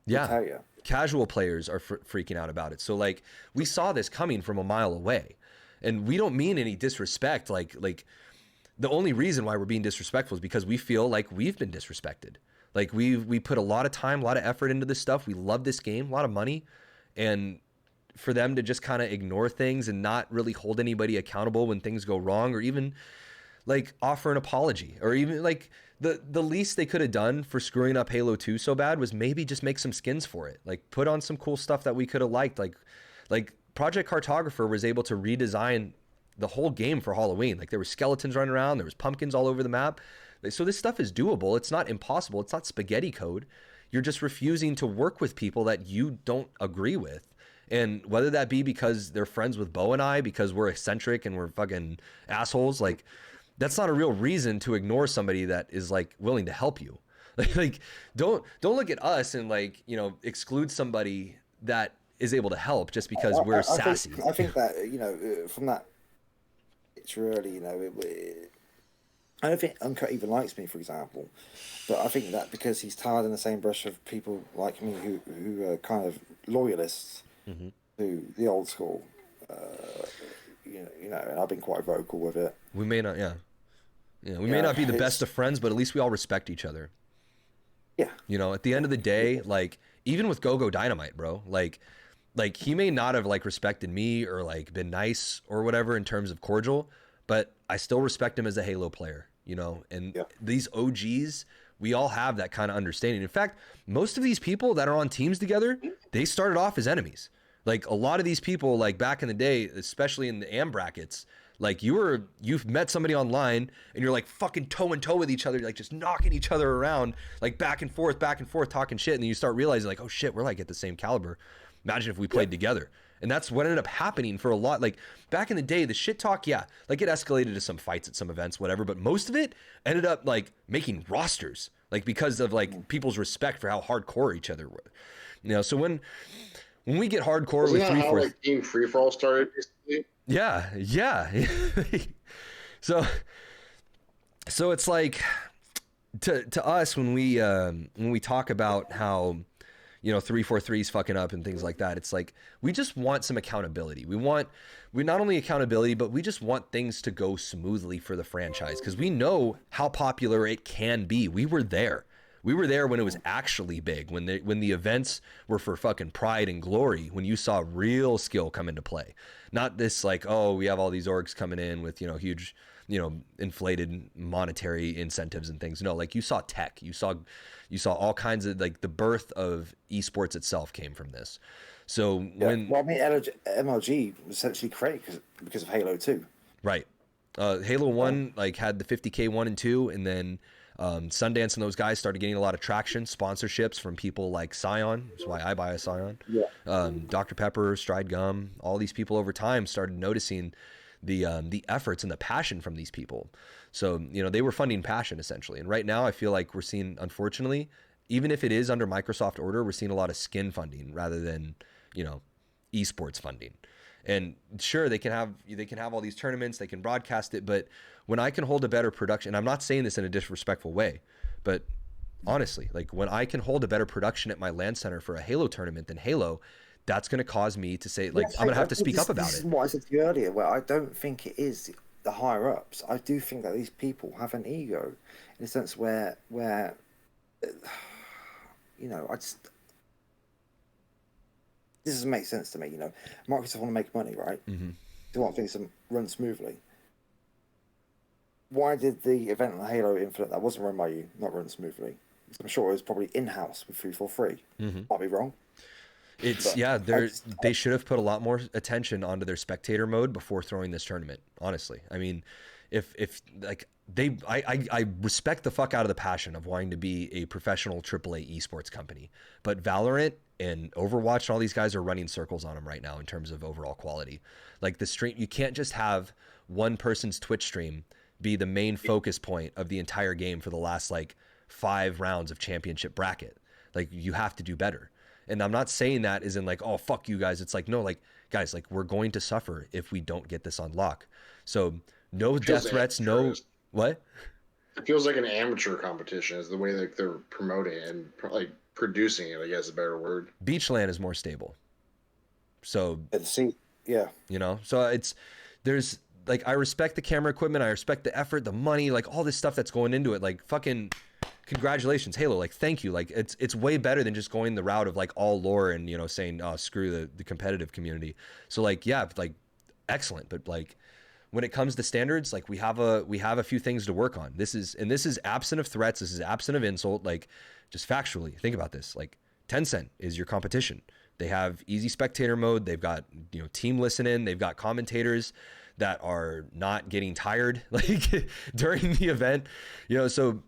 Yeah. I tell you. Casual players are freaking out about it. So like we saw this coming from a mile away, and we don't mean any disrespect. Like the only reason why we're being disrespectful is because we feel like we've been disrespected. Like we put a lot of time, a lot of effort into this stuff. We love this game, a lot of money, and for them to just kind of ignore things and not really hold anybody accountable when things go wrong, or even like offer an apology, or even like the least they could have done for screwing up Halo 2 so bad was maybe just make some skins for it. Like put on some cool stuff that we could have liked. Like Project Cartographer was able to redesign the whole game for Halloween. Like there were skeletons running around, there was pumpkins all over the map. So this stuff is doable. It's not impossible. It's not spaghetti code. You're just refusing to work with people that you don't agree with. And whether that be because they're friends with Bo and I, because we're eccentric and we're fucking assholes, like that's not a real reason to ignore somebody that is like willing to help you. Like don't look at us and like, exclude somebody that is able to help just because we're sassy. I think that, from that, it's really, I don't think Uncut even likes me, for example, but I think that because he's tired in the same brush of people like me who are kind of loyalists to the old school, and I've been quite vocal with it. We may not, we may not be the best of friends, but at least we all respect each other. Yeah. At the end of the day, like even with Go Dynamite, bro, like he may not have like respected me or like been nice or whatever in terms of cordial, but I still respect him as a Halo player, and these OGs, we all have that kind of understanding. In fact, most of these people that are on teams together, they started off as enemies. Like a lot of these people, like back in the day, especially in the AM brackets, like you've met somebody online and you're like fucking toe and toe with each other, like just knocking each other around, like back and forth, talking shit. And then you start realizing like, oh shit, we're like at the same caliber. Imagine if we played together. And that's what ended up happening for a lot. Like back in the day, the shit talk, like it escalated to some fights at some events, whatever. But most of it ended up like making rosters, like because of like people's respect for how hardcore each other were. So when we get hardcore Isn't with that how like Team Free For All started basically? Yeah. So it's like to us when we talk about how 343 is fucking up and things like that, it's like we just want some accountability. We not only accountability, but we just want things to go smoothly for the franchise, because we know how popular it can be. We were there. We were there when it was actually big, when the events were for fucking pride and glory, when you saw real skill come into play. Not this like, oh, we have all these orgs coming in with, huge, inflated monetary incentives and things. No, like you saw tech, you saw all kinds of, like, the birth of esports itself came from this. So when MLG was essentially created because of Halo 2. Right. Halo 1 like had the 50K 1 and 2, and then Sundance and those guys started getting a lot of traction, sponsorships from people like Scion. That's why I buy a Scion. Yeah. Dr. Pepper, Stride Gum, all these people over time started noticing the efforts and the passion from these people. So, they were funding passion essentially. And right now I feel like we're seeing, unfortunately, even if it is under Microsoft order, we're seeing a lot of skin funding rather than, esports funding. And sure, they can have all these tournaments, they can broadcast it, but when I can hold a better production, I'm not saying this in a disrespectful way, but honestly, like when I can hold a better production at my LAN center for a Halo tournament than Halo, that's going to cause me to say, like, I'm going to have to speak up about it. This is what I said to you earlier, where I don't think it is the higher ups. I do think that these people have an ego in a sense where I just... This doesn't make sense to me, Microsoft want to make money, right? Mm-hmm. They want things to run smoothly. Why did the event on Halo Infinite that wasn't run by you not run smoothly? I'm sure it was probably in-house with 343. Mm-hmm. Might be wrong. They should have put a lot more attention onto their spectator mode before throwing this tournament. Honestly, I mean, if like I respect the fuck out of the passion of wanting to be a professional AAA esports company, but Valorant and Overwatch and all these guys are running circles on them right now in terms of overall quality. Like the stream, you can't just have one person's Twitch stream be the main focus point of the entire game for the last like 5 rounds of championship bracket. Like you have to do better. And I'm not saying that as in like, oh, fuck you guys. It's like, no, like guys, like we're going to suffer if we don't get this on lock. So no death threats, no what? It feels like an amateur competition is the way that they're promoting it and like producing it, I guess is a better word. Beachland is more stable. So yeah. So there's like, I respect the camera equipment, I respect the effort, the money, like all this stuff that's going into it. Like fucking congratulations, Halo. Like, thank you. Like it's way better than just going the route of like all lore and, saying, oh, screw the competitive community. So like, yeah, like excellent. But like when it comes to standards, like we have a few things to work on. This is absent of threats. This is absent of insult. Like just factually think about this. Like Tencent is your competition. They have easy spectator mode. They've got, team listen in. They've got commentators that are not getting tired like during the event, so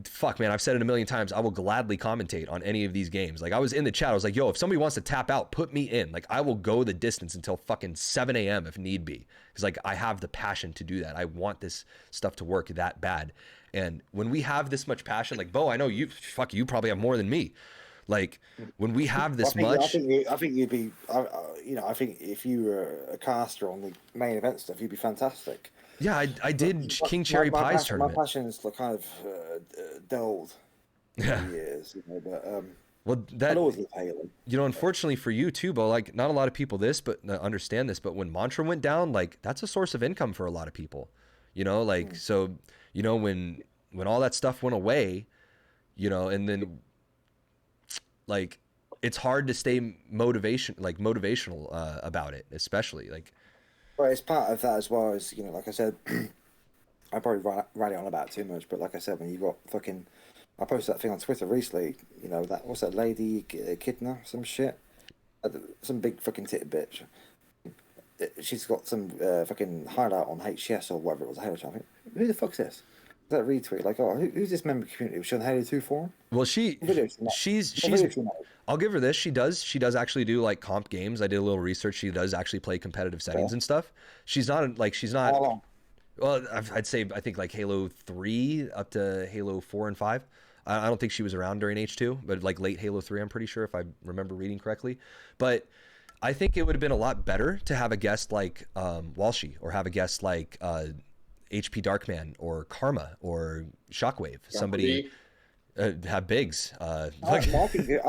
fuck man, I've said it a million times, I will gladly commentate on any of these games. Like I was in the chat, I was like, yo, if somebody wants to tap out, put me in. Like I will go the distance until fucking 7 a.m. if need be. Because like I have the passion to do that. I want this stuff to work that bad. And when we have this much passion, like Bo, I know you probably have more than me. Like when we have this much, I think you'd be, I think if you were a caster on the main event stuff, you'd be fantastic. Yeah, I did King Cherry Pie's tournament. My passion's kind of dulled over the years, but well, that unfortunately for you too, Bo, like not a lot of people understand this, but when Mantra went down, like that's a source of income for a lot of people, so when all that stuff went away, and then like it's hard to stay motivational about it, especially like. Well, it's part of that as well as, like I said, I probably rally on about it too much, but like I said, when you got fucking, I posted that thing on Twitter recently, what's that lady, Kidna, some shit, some big fucking tit bitch. She's got some fucking hideout on HCS or whatever it was, Halo Champion. Who the fuck's this? That retweet, like, oh, who's this member community? Was she on Halo 2 forum? Well, she's I'll give her this. She does actually do like comp games. I did a little research. She does actually play competitive settings and stuff. She's not. How long? Well, I think like Halo 3 up to Halo 4 and 5. I don't think she was around during H2, but like late Halo 3, I'm pretty sure if I remember reading correctly. But I think it would have been a lot better to have a guest like Walshy or have a guest like HP Darkman or Karma or Shockwave. Somebody have bigs. I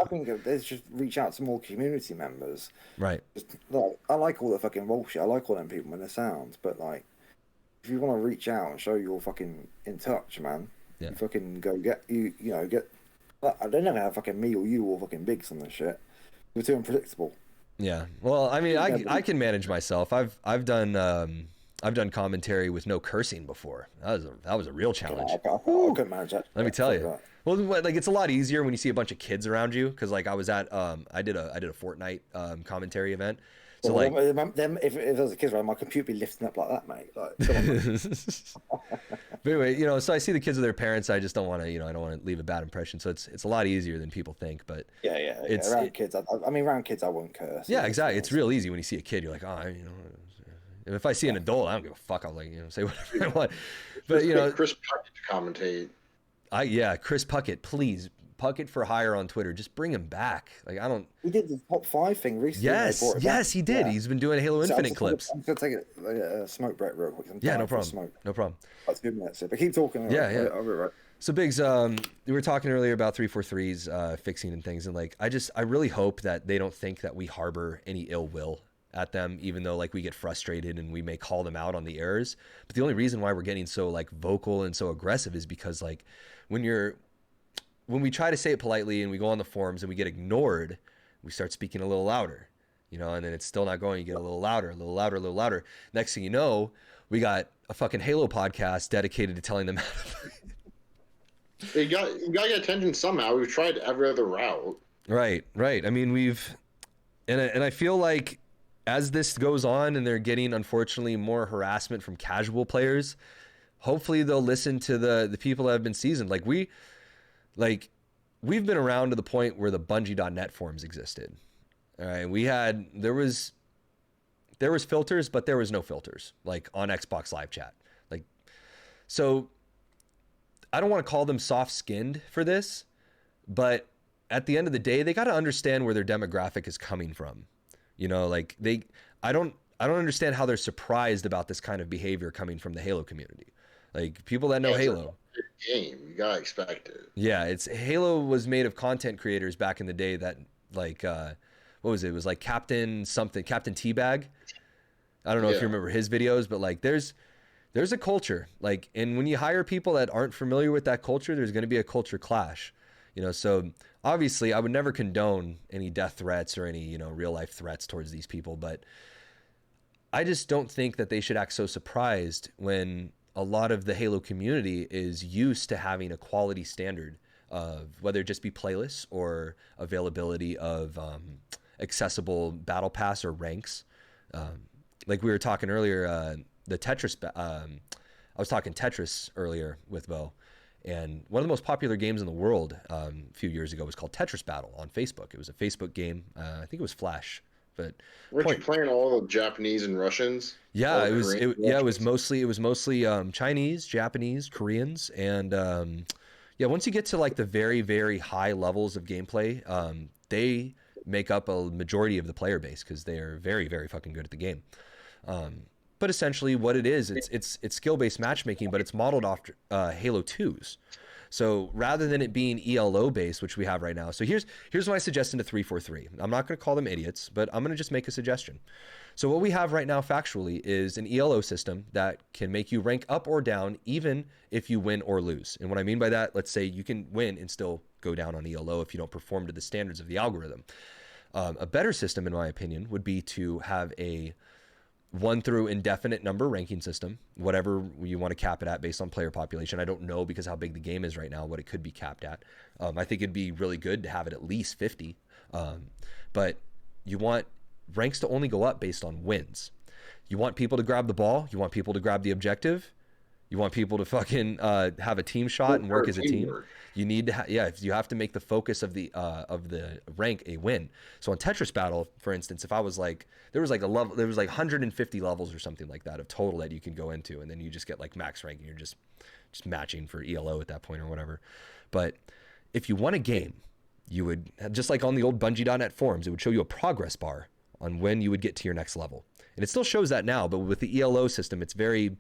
think they should reach out to more community members. Right. I like all the fucking bullshit. I like all them people when they're sounds, but like, if you want to reach out and show you're fucking in touch, man, Yeah. You fucking go get you know get. They never have fucking me or you or fucking Biggs on this shit. We're too unpredictable. Yeah. Well, I mean, I can manage myself. I've done commentary with no cursing before. That was a real challenge. I couldn't manage that. Let me tell you. Well, like it's a lot easier when you see a bunch of kids around you, because like I was at I did a Fortnite commentary event. So well, like them, if there's a kids around, my computer be lifting up like that, mate. Like, come on, but anyway, so I see the kids with their parents. I just don't want to, I don't want to leave a bad impression. So it's a lot easier than people think. But yeah. Around kids, I mean, around kids, I won't curse. Yeah, exactly. It's real easy when you see a kid. You're like, oh, if I see an adult, I don't give a fuck. I'll like, say whatever I want. But Chris Puckett to commentate. Chris Puckett, please. Puckett for hire on Twitter. Just bring him back. Like I don't. He did the top 5 thing recently. Yes, he did. Yeah. He's been doing Halo Infinite clips. I'm gonna take a smoke break real quick. Yeah, no problem. No problem. About 2 minutes. But keep talking. Yeah. I'll be right. So Biggs, we were talking earlier about 343s fixing and things, and like I really hope that they don't think that we harbor any ill will at them, even though like we get frustrated and we may call them out on the errors. But the only reason why we're getting so like vocal and so aggressive is because like when we try to say it politely and we go on the forums and we get ignored, we start speaking a little louder, and then it's still not going. You get a little louder, a little louder, a little louder. Next thing you know, we got a fucking Halo podcast dedicated to telling them how to. You got to get attention somehow. We've tried every other route. Right. I mean, and I feel like as this goes on and they're getting, unfortunately, more harassment from casual players, hopefully they'll listen to the people that have been seasoned. We've been around to the point where the Bungie.net forums existed. All right. There was filters, but there was no filters like on Xbox Live Chat. So I don't want to call them soft skinned for this, but at the end of the day, they got to understand where their demographic is coming from. I don't understand how they're surprised about this kind of behavior coming from the Halo community. Like people that know Halo. Game, you gotta expect it. Yeah, Halo was made of content creators back in the day that like what was it? It was like Captain Teabag. I don't know if you remember his videos, but like there's a culture. Like, and when you hire people that aren't familiar with that culture, there's going to be a culture clash. So obviously I would never condone any death threats or any, real life threats towards these people, but I just don't think that they should act so surprised when a lot of the Halo community is used to having a quality standard of whether it just be playlists or availability of accessible battle pass or ranks. Like we were talking earlier, the Tetris, I was talking Tetris earlier with Bo, and one of the most popular games in the world a few years ago was called Tetris Battle on Facebook. It was a Facebook game. I think it was Flash. But weren't you playing all the Japanese and Russians? Yeah, it was mostly Chinese, Japanese, Koreans, and once you get to like the very, very high levels of gameplay, they make up a majority of the player base because they are very, very fucking good at the game. But essentially, what it is, it's skill-based matchmaking, but it's modeled after Halo 2's. So rather than it being ELO based, which we have right now. So here's my suggestion to 343. I'm not going to call them idiots, but I'm going to just make a suggestion. So what we have right now factually is an ELO system that can make you rank up or down even if you win or lose. And what I mean by that, let's say you can win and still go down on ELO if you don't perform to the standards of the algorithm. A better system, in my opinion, would be to have a 1 through indefinite number ranking system, whatever you want to cap it at based on player population. I don't know because how big the game is right now, what it could be capped at. I think it'd be really good to have it at least 50. But you want ranks to only go up based on wins. You want people to grab the ball. You want people to grab the objective. You want people to fucking have a team shot and work as a team. You need to, you have to make the focus of the rank a win. So on Tetris Battle, for instance, if I was like, there was like 150 levels or something like that of total that you can go into, and then you just get like max ranking. You're just matching for ELO at that point or whatever. But if you won a game, you would, just like on the old Bungie.net forums, it would show you a progress bar on when you would get to your next level. And it still shows that now, but with the ELO system, it's very...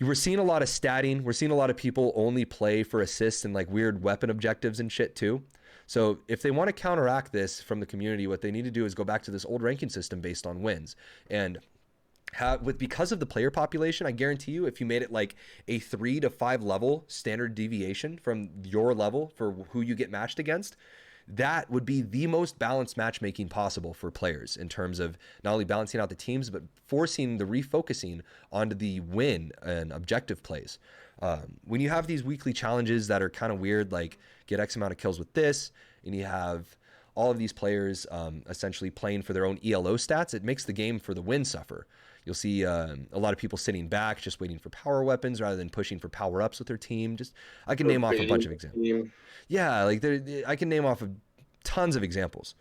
We're seeing a lot of statting. We're seeing a lot of people only play for assists and like weird weapon objectives and shit too. So if they want to counteract this from the community, what they need to do is go back to this old ranking system based on wins. And because of the player population, I guarantee you, if you made it like a 3 to 5 level standard deviation from your level for who you get matched against, that would be the most balanced matchmaking possible for players in terms of not only balancing out the teams, but forcing the refocusing onto the win and objective plays. When you have these weekly challenges that are kind of weird, like get X amount of kills with this, and you have all of these players essentially playing for their own ELO stats, it makes the game for the win suffer. You'll see a lot of people sitting back, just waiting for power weapons rather than pushing for power ups with their team. I can name off a bunch of examples. Yeah, like I can name off of tons of examples.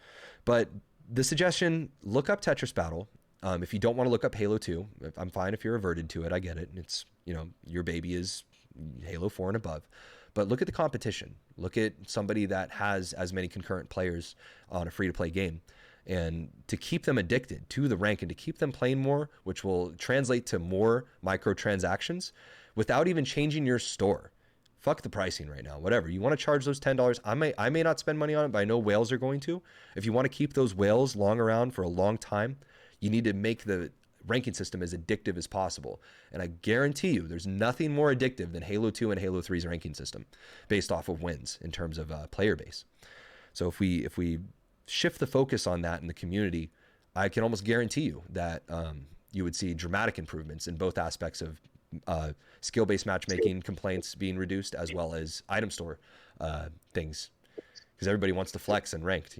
But the suggestion: look up Tetris Battle. If you don't want to look up Halo 2, I'm fine if you're averted to it. I get it. It's, your baby is Halo 4 and above. But look at the competition. Look at somebody that has as many concurrent players on a free-to-play game. And to keep them addicted to the rank and to keep them playing more, which will translate to more microtransactions without even changing your store. Fuck the pricing right now. Whatever. You want to charge those $10. I may not spend money on it, but I know whales are going to. If you want to keep those whales around for a long time, you need to make the ranking system as addictive as possible. And I guarantee you there's nothing more addictive than Halo 2 and Halo 3's ranking system based off of wins in terms of player base. So if we shift the focus on that in the community, I can almost guarantee you that you would see dramatic improvements in both aspects of skill-based matchmaking complaints being reduced, as well as item store things, because everybody wants to flex and ranked,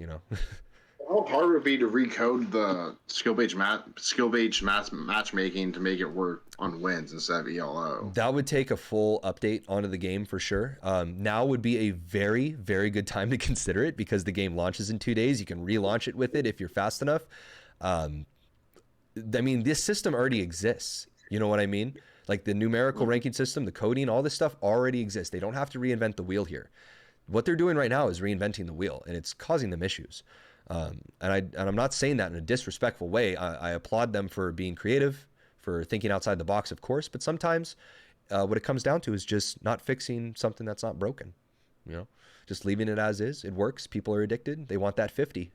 How hard would it be to recode the skill-based matchmaking to make it work on wins instead of ELO? That would take a full update onto the game for sure. Now would be a very, very good time to consider it, because the game launches in 2 days. You can relaunch it with it if you're fast enough. This system already exists. You know what I mean? Like the numerical ranking system, the coding, all this stuff already exists. They don't have to reinvent the wheel here. What they're doing right now is reinventing the wheel, and it's causing them issues. And I'm not saying that in a disrespectful way. I applaud them for being creative, for thinking outside the box, of course. But sometimes what it comes down to is just not fixing something that's not broken. Just leaving it as is. It works. People are addicted. They want that 50.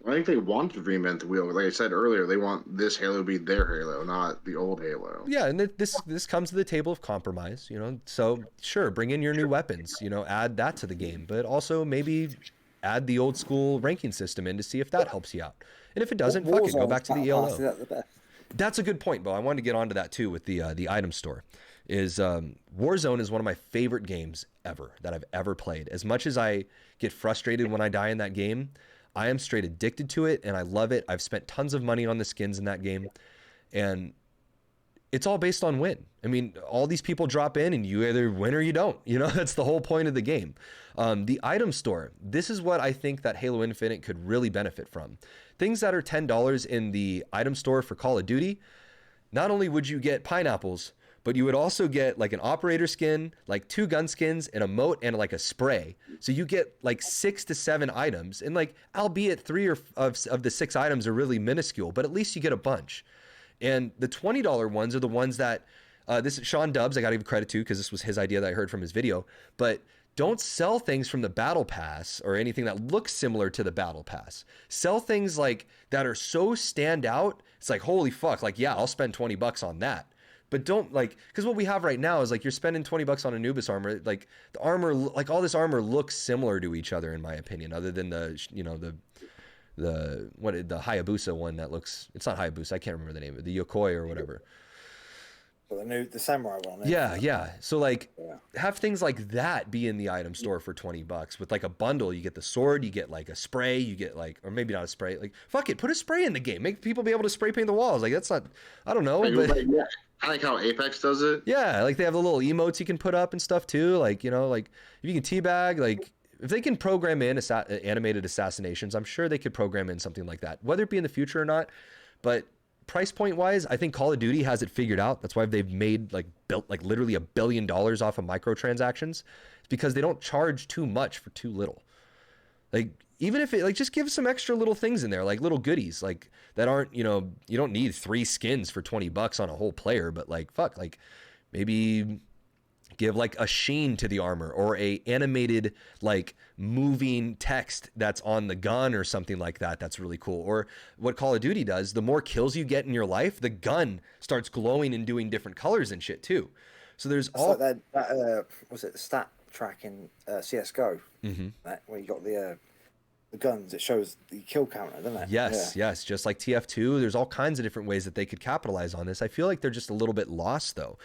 I think they want to reinvent the wheel. Like I said earlier, they want this Halo to be their Halo, not the old Halo. Yeah, and this comes to the table of compromise. So sure, bring in your new weapons. Add that to the game, but also maybe add the old school ranking system in to see if that helps you out. And if it doesn't, fuck it, go back to the ELO. That's a good point, Bo. I wanted to get onto that too with the item store. Warzone is one of my favorite games ever that I've ever played. As much as I get frustrated when I die in that game, I am straight addicted to it and I love it. I've spent tons of money on the skins in that game, and it's all based on win. All these people drop in and you either win or you don't. That's the whole point of the game. The item store, this is what I think that Halo Infinite could really benefit from. Things that are $10 in the item store for Call of Duty, not only would you get pineapples, but you would also get like an operator skin, like 2 gun skins, an emote, and like a spray. So you get like 6 to 7 items, and like, albeit 3 of the 6 items are really minuscule, but at least you get a bunch. And the $20 ones are the ones that, this is Sean Dubs, I gotta give credit to, because this was his idea that I heard from his video, but don't sell things from the battle pass or anything that looks similar to the battle pass. Sell things like that are so stand out, it's like, holy fuck, like, yeah, I'll spend $20 on that. But don't, like, because what we have right now is like you're spending $20 on Anubis armor. Like the armor, like all this armor looks similar to each other in my opinion, other than the Hayabusa one that looks, it's not Hayabusa, I can't remember the name of it, the Yokoi or whatever. The samurai one. Yeah. So like, have things like that be in the item store for $20 with like a bundle. You get the sword, you get like a spray, you get like, or maybe not a spray. Like, fuck it, put a spray in the game. Make people be able to spray paint the walls. Like, that's not, I don't know. But I like how Apex does it. Yeah, like they have the little emotes you can put up and stuff too. Like, like if you can teabag, like if they can program in animated assassinations, I'm sure they could program in something like that, whether it be in the future or not. But price point wise, I think Call of Duty has it figured out. That's why they've made built literally $1 billion off of microtransactions. It's because they don't charge too much for too little. Like, even if it, like, just give some extra little things in there, like little goodies, like that aren't, you don't need 3 skins for $20 on a whole player, but like, fuck, like maybe give like a sheen to the armor or a animated like moving text that's on the gun or something like that. That's really cool. Or what Call of Duty does, the more kills you get in your life, the gun starts glowing and doing different colors and shit too. So there's It's like that was it the stat track in CS:GO, where you got the guns, it shows the kill counter, doesn't it? Yes, just like TF2. There's all kinds of different ways that they could capitalize on this. I feel like they're just a little bit lost though.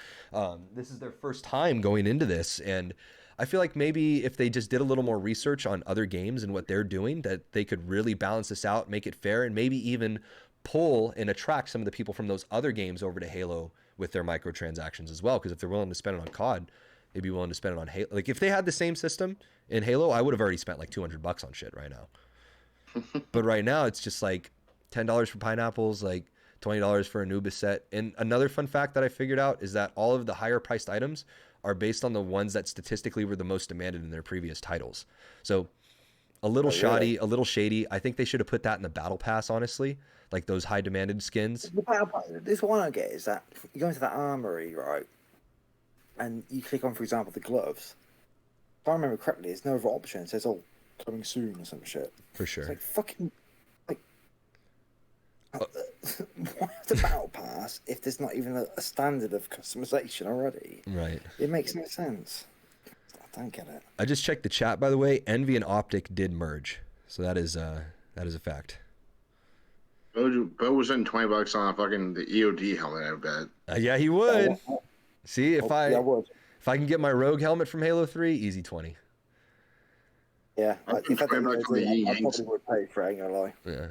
This is their first time going into this, and I feel like maybe if they just did a little more research on other games and what they're doing, that they could really balance this out, make it fair, and maybe even pull and attract some of the people from those other games over to Halo with their microtransactions as well. Because if they're willing to spend it on COD, they'd be willing to spend it on Halo. Like if they had the same system in Halo, I would have already spent like $200 on shit right now. But right now it's just like $10 for pineapples, like $20 for Anubis set. And another fun fact that I figured out is that all of the higher priced items are based on the ones that statistically were the most demanded in their previous titles. So a little shoddy, a little shady. I think they should have put that in the battle pass, honestly, like those high demanded skins. This one I get is that you go into that armory, right, and you click on, for example, the gloves. If I remember correctly, there's no other option. It says, "Oh, coming soon" or some shit. For sure. It's like fucking like. Why the battle pass if there's not even a standard of customization already? Right. It makes no sense. I don't get it. I just checked the chat, by the way. Envy and Optic did merge, so that is a fact. Bo was spending $20 on fucking the EOD helmet, I bet. Yeah, he would. See, if I can get my Rogue helmet from Halo 3, easy 20. Yeah, if I probably would pay for it, ain't gonna lie. Yeah,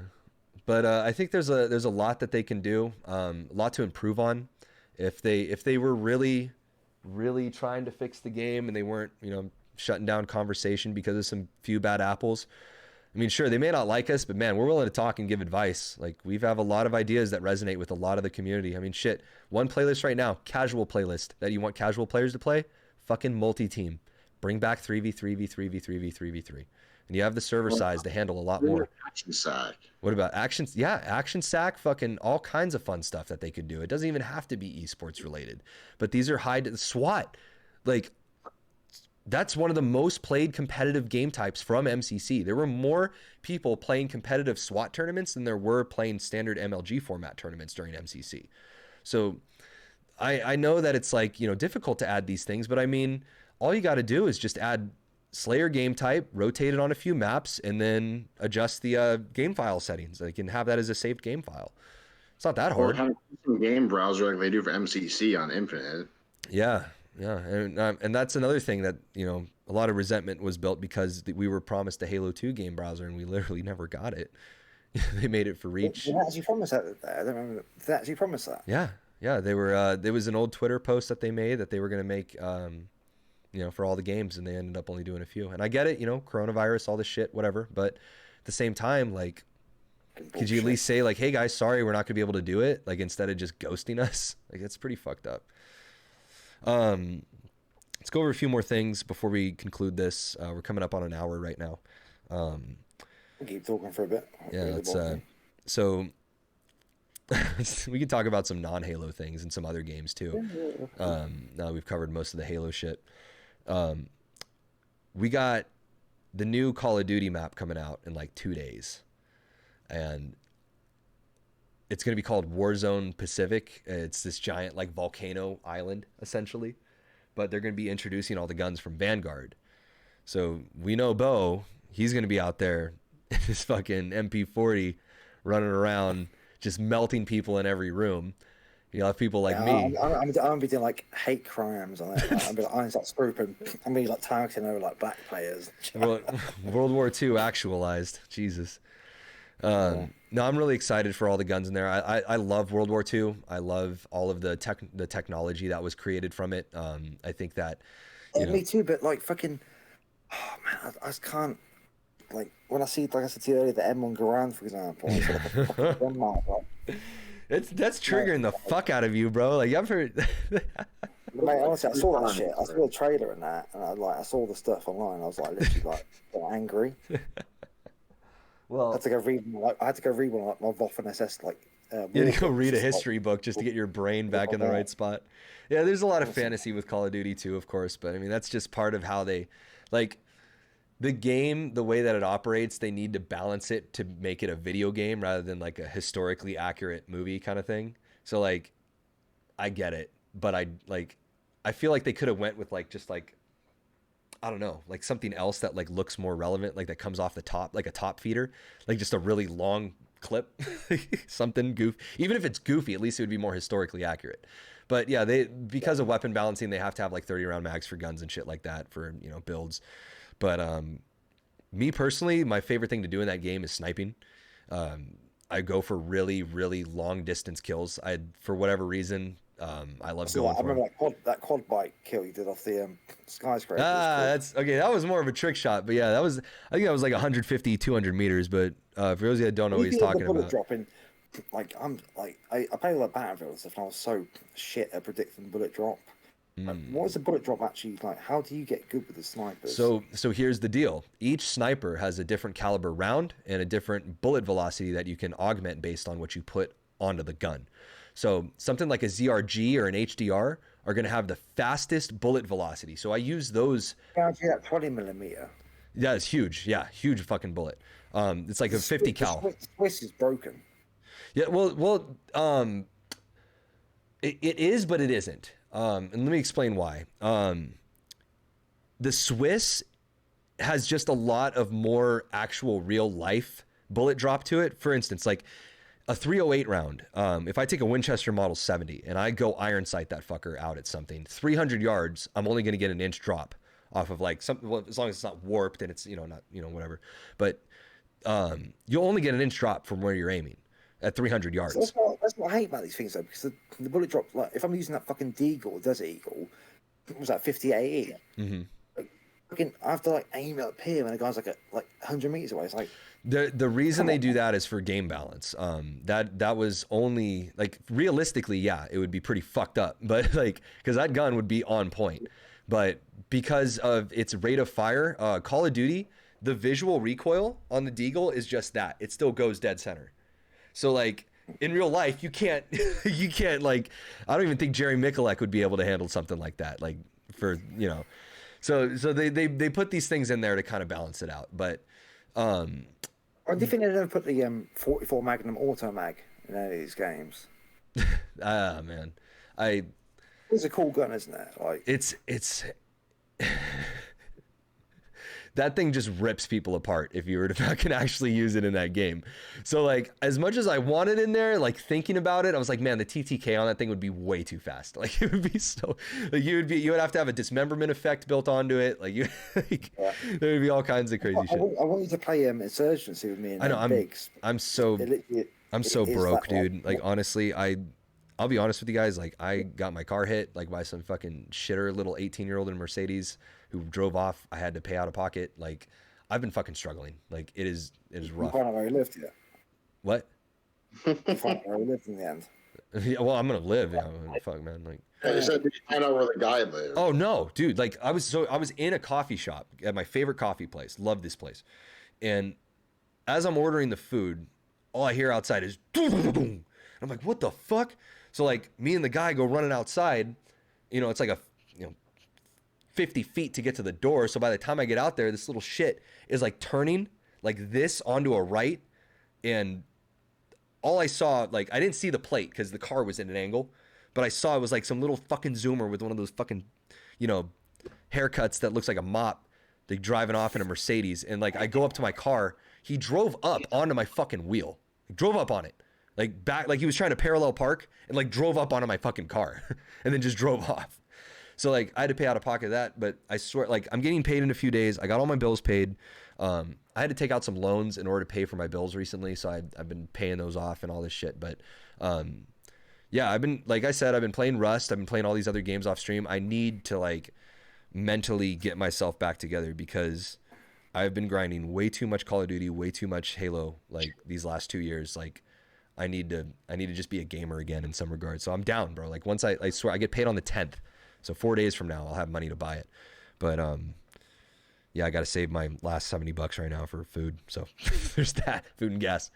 but I think there's a lot that they can do, a lot to improve on. If they were really trying to fix the game and they weren't, shutting down conversation because of some few bad apples. I mean, sure, they may not like us, but man, we're willing to talk and give advice. Like we have a lot of ideas that resonate with a lot of the community. I mean, shit, one playlist right now, casual playlist that you want casual players to play, fucking multi-team. Bring back 3v3v3v3v3v3. And you have the server size to handle a lot more. Action sack. What about action? Yeah, action sack, fucking all kinds of fun stuff that they could do. It doesn't even have to be esports related. But these are SWAT. Like, that's one of the most played competitive game types from MCC. There were more people playing competitive SWAT tournaments than there were playing standard MLG format tournaments during MCC. So I know that it's like, difficult to add these things, but I mean, all you got to do is just add Slayer game type, rotate it on a few maps, and then adjust the game file settings. Like, and have that as a saved game file. It's not that hard. Or have a game browser like they do for MCC on Infinite. Yeah, and that's another thing that a lot of resentment was built because we were promised a Halo 2 game browser and we literally never got it. They made it for Reach. Did they actually promise that? I don't remember. Did they actually promise that? Yeah. They were. There was an old Twitter post that they made that they were going to make. For all the games, and they ended up only doing a few. And I get it, coronavirus, all this shit, whatever. But at the same time, like, could you at least say, like, hey guys, sorry, we're not gonna be able to do it, like, instead of just ghosting us? Like, it's pretty fucked up. Let's go over a few more things before we conclude this. We're coming up on an hour right now. We'll keep talking for a bit. Yeah, let's so we could talk about some non-Halo things and some other games too. Now we've covered most of the Halo shit. We got the new Call of Duty map coming out in like 2 days, and it's going to be called Warzone Pacific. It's this giant like volcano island essentially, but they're going to be introducing all the guns from Vanguard. So we know Bo, he's going to be out there in his fucking MP40 running around just melting people in every room. You have people like me. I'm gonna be doing like hate crimes on it. I'm gonna be like spooping. I'm gonna be like targeting over like black players. World War II actualized. Jesus. No, I'm really excited for all the guns in there. I love World War II. I love all of the technology that was created from it. I think that. Me too, but like fucking. Oh man, I just can't. Like when I see, like I said to you earlier, the M1 Garand, for example. That's triggering the fuck out of you, bro. Like I've heard. Mate, honestly, I saw that shit. I saw the trailer and that, and I saw the stuff online. I was like, literally, like, angry. Well, I had to go read. I had to go read one of like, my Waffen SS like You had to go War read a Dogs, history book just to get your brain back in the right spot. Yeah, there's a lot of fantasy with Call of Duty too, of course, but I mean that's just part of how they like the game, the way that it operates. They need to balance it to make it a video game rather than like a historically accurate movie kind of thing. So like, I get it, but I feel like they could have went with like just like I don't know, like something else that like looks more relevant, like that comes off the top, like a top feeder, like just a really long clip, something goofy. Even if it's goofy, at least it would be more historically accurate. But yeah, because of weapon balancing, they have to have like 30 round mags for guns and shit like that for, you know, builds. But me personally, my favorite thing to do in that game is sniping. I go for really, really long distance kills. For whatever reason, I love going I for remember that quad bike kill you did off the skyscraper. that's okay. That was more of a trick shot, but yeah, I think that was like 150, 200 meters. But for those of you that don't know what he's talking about, dropping, I played all that Battlefield and stuff, and I was so shit at predicting bullet drop. Like, what is a bullet drop actually like? How do you get good with the snipers? So here's the deal. Each sniper has a different caliber round and a different bullet velocity that you can augment based on what you put onto the gun. So something like a ZRG or an HDR are going to have the fastest bullet velocity. So I use those. Yeah, 20 millimeter. Yeah, it's huge. Yeah, huge fucking bullet. It's like a 50 cal. The Swiss is broken. Yeah, well, it is, but it isn't. And let me explain why. The Swiss has just a lot of more actual real life bullet drop to it. For instance, like a 308 round. If I take a Winchester Model 70 and I go iron sight that fucker out at something, 300 yards, I'm only going to get an inch drop off of like something. Well, as long as it's not warped and it's, you know, not, you know, whatever. But you'll only get an inch drop from where you're aiming at 300 yards. So that's what I hate about these things though, because the bullet drop, like if I'm using that fucking Deagle, Desert Eagle, what was that 50 AE? Mm-hmm. Like, fucking, I have to like aim up here when the guy's like 100 meters away. It's like the reason they do that is for game balance. That was only like realistically, yeah, it would be pretty fucked up, but like because that gun would be on point, but because of its rate of fire, Call of Duty, the visual recoil on the Deagle is just that. It still goes dead center. So like in real life, you can't like, I don't even think Jerry Mikulek would be able to handle something like that. Like for, you know, so they put these things in there to kind of balance it out. But, I do think they never put the 44 Magnum Auto Mag in any of these games. Man, It's a cool gun, isn't it? Like it's that thing just rips people apart if you were to fucking actually use it in that game. So like, as much as I want it in there, like thinking about it, I was like, man, the TTK on that thing would be way too fast. Like it would be so, like you would have to have a dismemberment effect built onto it. Like you, there would be all kinds of crazy shit. I wanted to play Insurgency with me and I know, Biggs. I'm so broke, dude. Like honestly, I'll be honest with you guys. Like I got my car hit like by some fucking shitter little 18-year-old in a Mercedes who drove off. I had to pay out of pocket. Like I've been fucking struggling. Like it is rough. You find out where he lived yet? What? You find out where he lived in the end? Yeah, well, I'm gonna live. Yeah, fuck, man. Like. You said did you find out where the guy lived? Oh no, dude. Like I was in a coffee shop at my favorite coffee place. Love this place. And as I'm ordering the food, all I hear outside is and I'm like, what the fuck? So like me and the guy go running outside. You know, it's like 50 feet to get to the door. So by the time I get out there, this little shit is like turning like this onto a right. And all I saw, like, I didn't see the plate because the car was in an angle, but I saw it was like some little fucking Zoomer with one of those fucking, you know, haircuts that looks like a mop, like driving off in a Mercedes. And like, I go up to my car. He drove up onto my fucking wheel. He drove up on it. Like back, like he was trying to parallel park and like drove up onto my fucking car and then just drove off. So like I had to pay out of pocket that, but I swear, like I'm getting paid in a few days. I got all my bills paid. I had to take out some loans in order to pay for my bills recently. So I've been paying those off and all this shit. But yeah, I've been, like I said, I've been playing Rust. I've been playing all these other games off stream. I need to like mentally get myself back together because I've been grinding way too much Call of Duty, way too much Halo, like these last 2 years. Like I need to just be a gamer again in some regard. So I'm down, bro. Like once I swear I get paid on the 10th. So 4 days from now, I'll have money to buy it. But yeah, I got to save my last $70 right now for food. So there's that, food and gas.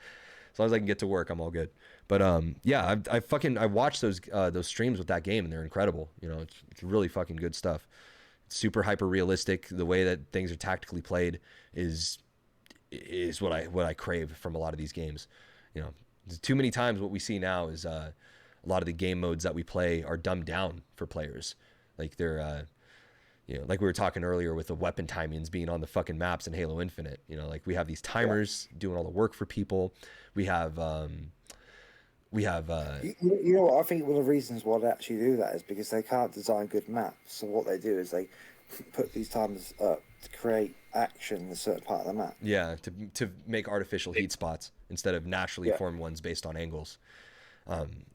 As long as I can get to work, I'm all good. But yeah, I watched those streams with that game, and they're incredible. You know, it's really fucking good stuff. It's super hyper realistic. The way that things are tactically played is what I crave from a lot of these games. You know, too many times what we see now is a lot of the game modes that we play are dumbed down for players. Like they're you know, like we were talking earlier with the weapon timings being on the fucking maps in Halo Infinite. You know, like we have these timers doing all the work for people. We have you know what? I think one of the reasons why they actually do that is because they can't design good maps. So what they do is they put these timers up to create action in a certain part of the map. Yeah, to make artificial heat spots instead of naturally formed ones based on angles.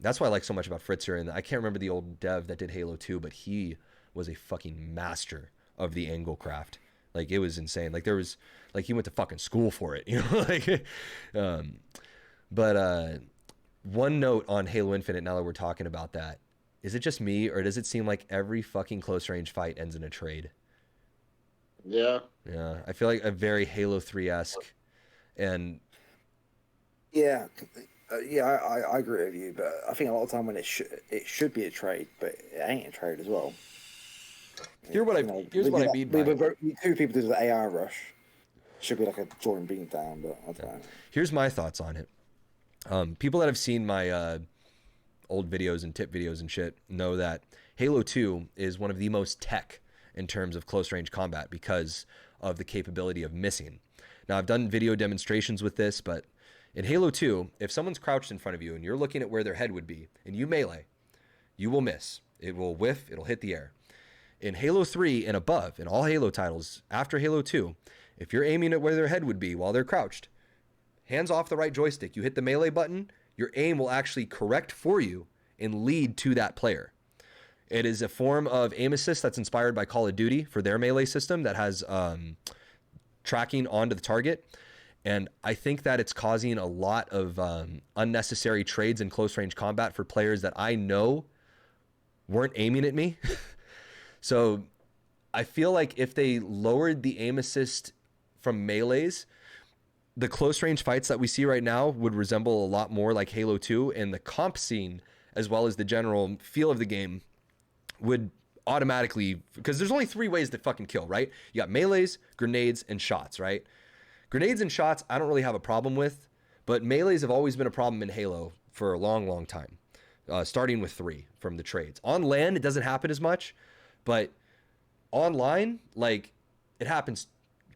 That's what I like so much about Fritzer. And I can't remember the old dev that did Halo 2, but he was a fucking master of the angle craft. Like it was insane. Like there was like he went to fucking school for it, you know. Like, but one note on Halo Infinite. Now that we're talking about that, is it just me or does it seem like every fucking close range fight ends in a trade? Yeah. Yeah, I feel like a very Halo 3-esque, and Yeah, I agree with you, but I think a lot of time when it should be a trade, but it ain't a trade as well. here's what I mean by it. Two people do the AR rush. Should be like a Jordan beat down, but I don't know. Here's my thoughts on it. People that have seen my old videos and tip videos and shit know that Halo 2 is one of the most tech in terms of close range combat because of the capability of missing. Now, I've done video demonstrations with this, but in Halo 2, if someone's crouched in front of you and you're looking at where their head would be and you melee, you will miss. It will whiff, it'll hit the air. In Halo 3 and above, in all Halo titles, after Halo 2, if you're aiming at where their head would be while they're crouched, hands off the right joystick, you hit the melee button, your aim will actually correct for you and lead to that player. It is a form of aim assist that's inspired by Call of Duty for their melee system that has tracking onto the target. And I think that it's causing a lot of unnecessary trades in close range combat for players that I know weren't aiming at me. So I feel like if they lowered the aim assist from melees, the close range fights that we see right now would resemble a lot more like Halo 2, and the comp scene, as well as the general feel of the game, would automatically, because there's only 3 ways to fucking kill, right? You got melees, grenades, and shots, right? Grenades and shots, I don't really have a problem with, but melees have always been a problem in Halo for a long, long time, starting with 3 from the trades. On land, it doesn't happen as much, but online, like, it happens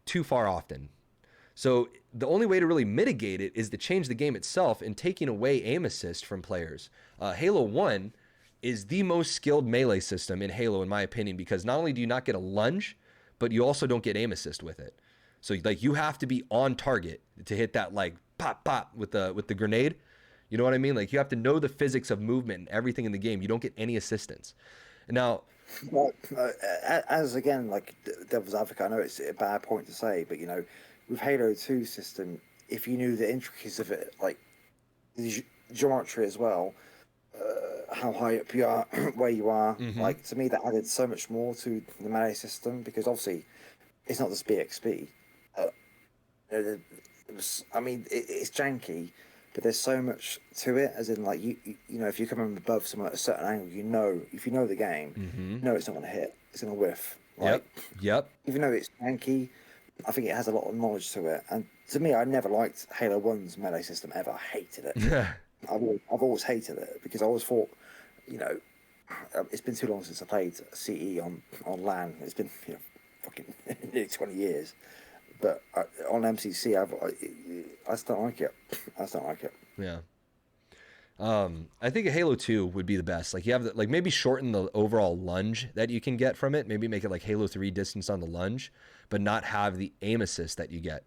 too far often. So the only way to really mitigate it is to change the game itself and taking away aim assist from players. Halo 1 is the most skilled melee system in Halo, in my opinion, because not only do you not get a lunge, but you also don't get aim assist with it. So like you have to be on target to hit that like pop pop with the grenade. You know what I mean? Like you have to know the physics of movement and everything in the game. You don't get any assistance. Now, well, as again, like devil's advocate, I know it's a bad point to say, but you know, with Halo 2 system, if you knew the intricacies of it, like the geometry as well, how high up you are, where you are, like to me that added so much more to the melee system because obviously it's not just BXB. I mean, it's janky, but there's so much to it. As in, like you know, if you come from above someone at a certain angle, you know, if you know the game, you know it's not going to hit. It's going to whiff. Like, Yep. Even though it's janky, I think it has a lot of knowledge to it. And to me, I never liked Halo 1's melee system ever. I hated it. I've always hated it because I always thought, you know, it's been too long since I played CE on LAN. It's been, you know, fucking nearly 20 years. But on MCC, I just don't like it. I just don't like it. Yeah. I think a Halo 2 would be the best. Like you have like maybe shorten the overall lunge that you can get from it. Maybe make it like Halo 3 distance on the lunge, but not have the aim assist that you get.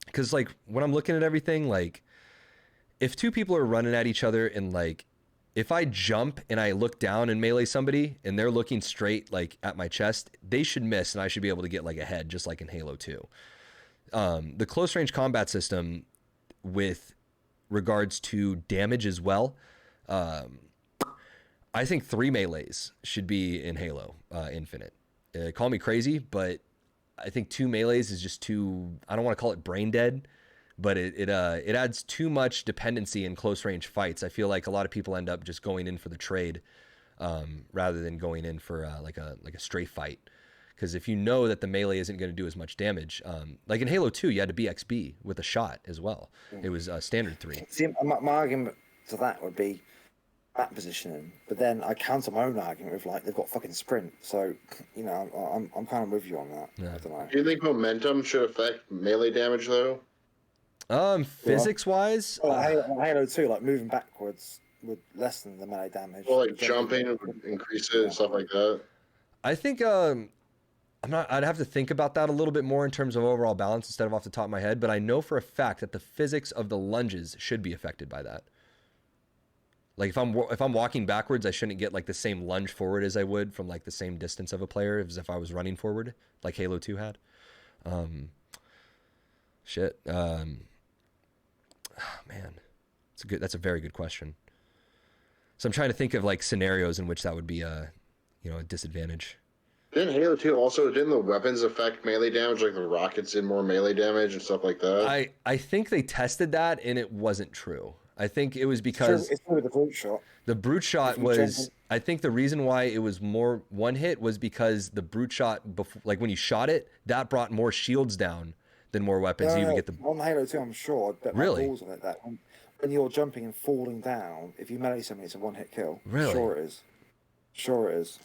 Because like when I'm looking at everything, like if 2 people are running at each other and like if I jump and I look down and melee somebody and they're looking straight like at my chest, they should miss and I should be able to get like a head just like in Halo 2. The close range combat system with regards to damage as well, I think 3 melees should be in Halo Infinite. Call me crazy, but I think 2 melees is just too, I don't want to call it brain dead, but it adds too much dependency in close range fights. I feel like a lot of people end up just going in for the trade rather than going in for like a strafe fight. Because if you know that the melee isn't going to do as much damage, like in Halo 2, you had to BXB with a shot as well. It was standard 3. See, my argument to that would be that positioning, but then I counter my own argument with like they've got fucking sprint. So, you know, I'm kind of with you on that. Yeah. I don't know. Do you think momentum should affect melee damage though? Physics wise, Halo 2, like moving backwards would lessen the melee damage. Well, like jumping would increase it and stuff like that. I think I'd have to think about that a little bit more in terms of overall balance instead of off the top of my head, but I know for a fact that the physics of the lunges should be affected by that. Like if I'm walking backwards, I shouldn't get like the same lunge forward as I would from like the same distance of a player as if I was running forward, like Halo 2 had. Man, that's a very good question. So I'm trying to think of like scenarios in which that would be a disadvantage. Didn't Halo 2 also, didn't the weapons affect melee damage, like the rockets did more melee damage and stuff like that? I think they tested that and it wasn't true. I think it was because it's the brute shot. The brute shot was, I think the reason why it was more one hit was because the brute shot, before, like when you shot it, that brought more shields down than more weapons. You would get the on Halo 2, I'm sure. I bet really balls on it that when you're jumping and falling down, if you melee something, it's a one-hit kill. Really? Sure it is.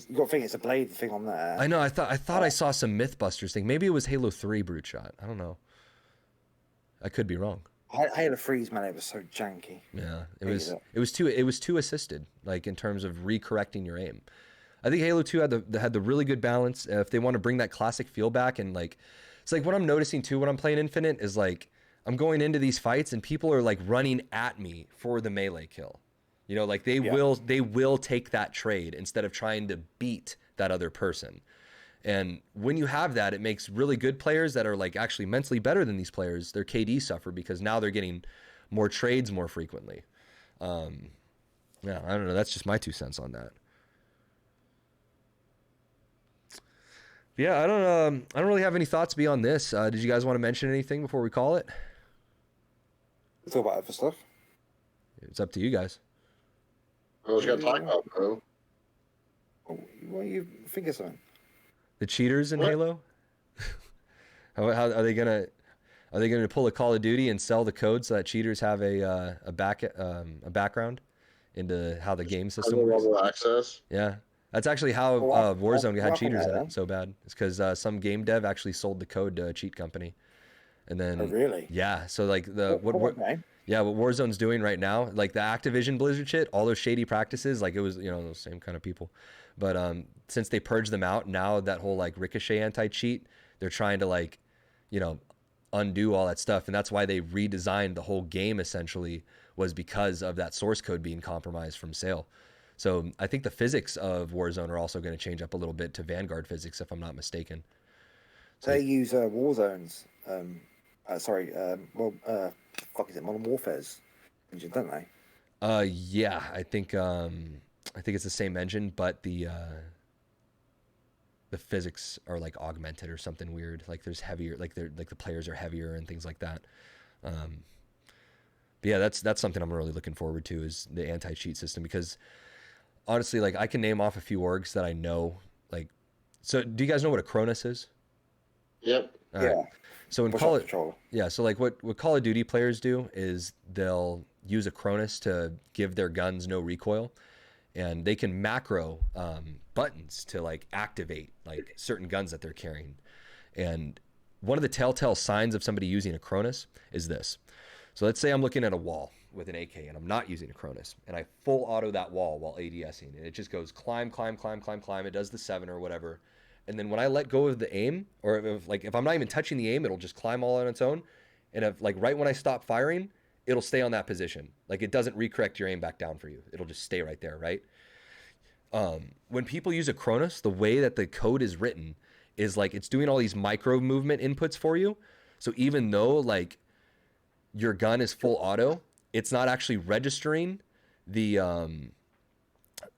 You got to think it's a blade thing on there. I know. I thought I saw some Mythbusters thing. Maybe it was Halo 3 brute shot. I don't know. I could be wrong. Halo 3's melee was so janky. Yeah, it was too assisted, like in terms of recorrecting your aim. I think Halo 2 had the really good balance. If they want to bring that classic feel back, and like it's like what I'm noticing too when I'm playing Infinite is like I'm going into these fights and people are like running at me for the melee kill. You know, like they will take that trade instead of trying to beat that other person. And when you have that, it makes really good players that are like actually mentally better than these players, their KD suffer because now they're getting more trades more frequently. Yeah, I don't know. That's just my 2 cents on that. Yeah, I don't really have any thoughts beyond this. Did you guys want to mention anything before we call it? Talk about other stuff. It's up to you guys. What you got to talk about, bro? What do you think of something? The cheaters in Halo? How are they gonna pull a Call of Duty and sell the code so that cheaters have a background into how the game system works? Level access. Yeah, that's actually how Warzone had cheaters in it so bad. It's because some game dev actually sold the code to a cheat company, and then really? Yeah. So like what Warzone's doing right now, like the Activision Blizzard shit, all those shady practices, like it was those same kind of people. But since they purged them out, now that whole like Ricochet anti-cheat, they're trying to like, undo all that stuff. And that's why they redesigned the whole game essentially was because of that source code being compromised from sale. So I think the physics of Warzone are also going to change up a little bit to Vanguard physics, if I'm not mistaken. So they use Warzone's, Modern Warfare's engine, don't they? Yeah, I think it's the same engine, but the physics are like augmented or something weird. Like there's heavier, like the players are heavier and things like that. But yeah, that's something I'm really looking forward to is the anti-cheat system because honestly, like I can name off a few orgs that I know. Like, so do you guys know what a Cronus is? Yep. All right. So in so like what Call of Duty players do is they'll use a Cronus to give their guns no recoil. And they can macro buttons to like activate like certain guns that they're carrying. And one of the telltale signs of somebody using a Cronus is this. So let's say I'm looking at a wall with an AK and I'm not using a Cronus and I full auto that wall while ADSing and it just goes climb. It does the 7 or whatever. And then when I let go of the aim or if I'm not even touching the aim, it'll just climb all on its own. And if like right when I stop firing, it'll stay on that position. Like it doesn't recorrect your aim back down for you. It'll just stay right there, right? When people use a Cronus, the way that the code is written is like it's doing all these micro movement inputs for you. So even though like your gun is full auto, it's not actually registering the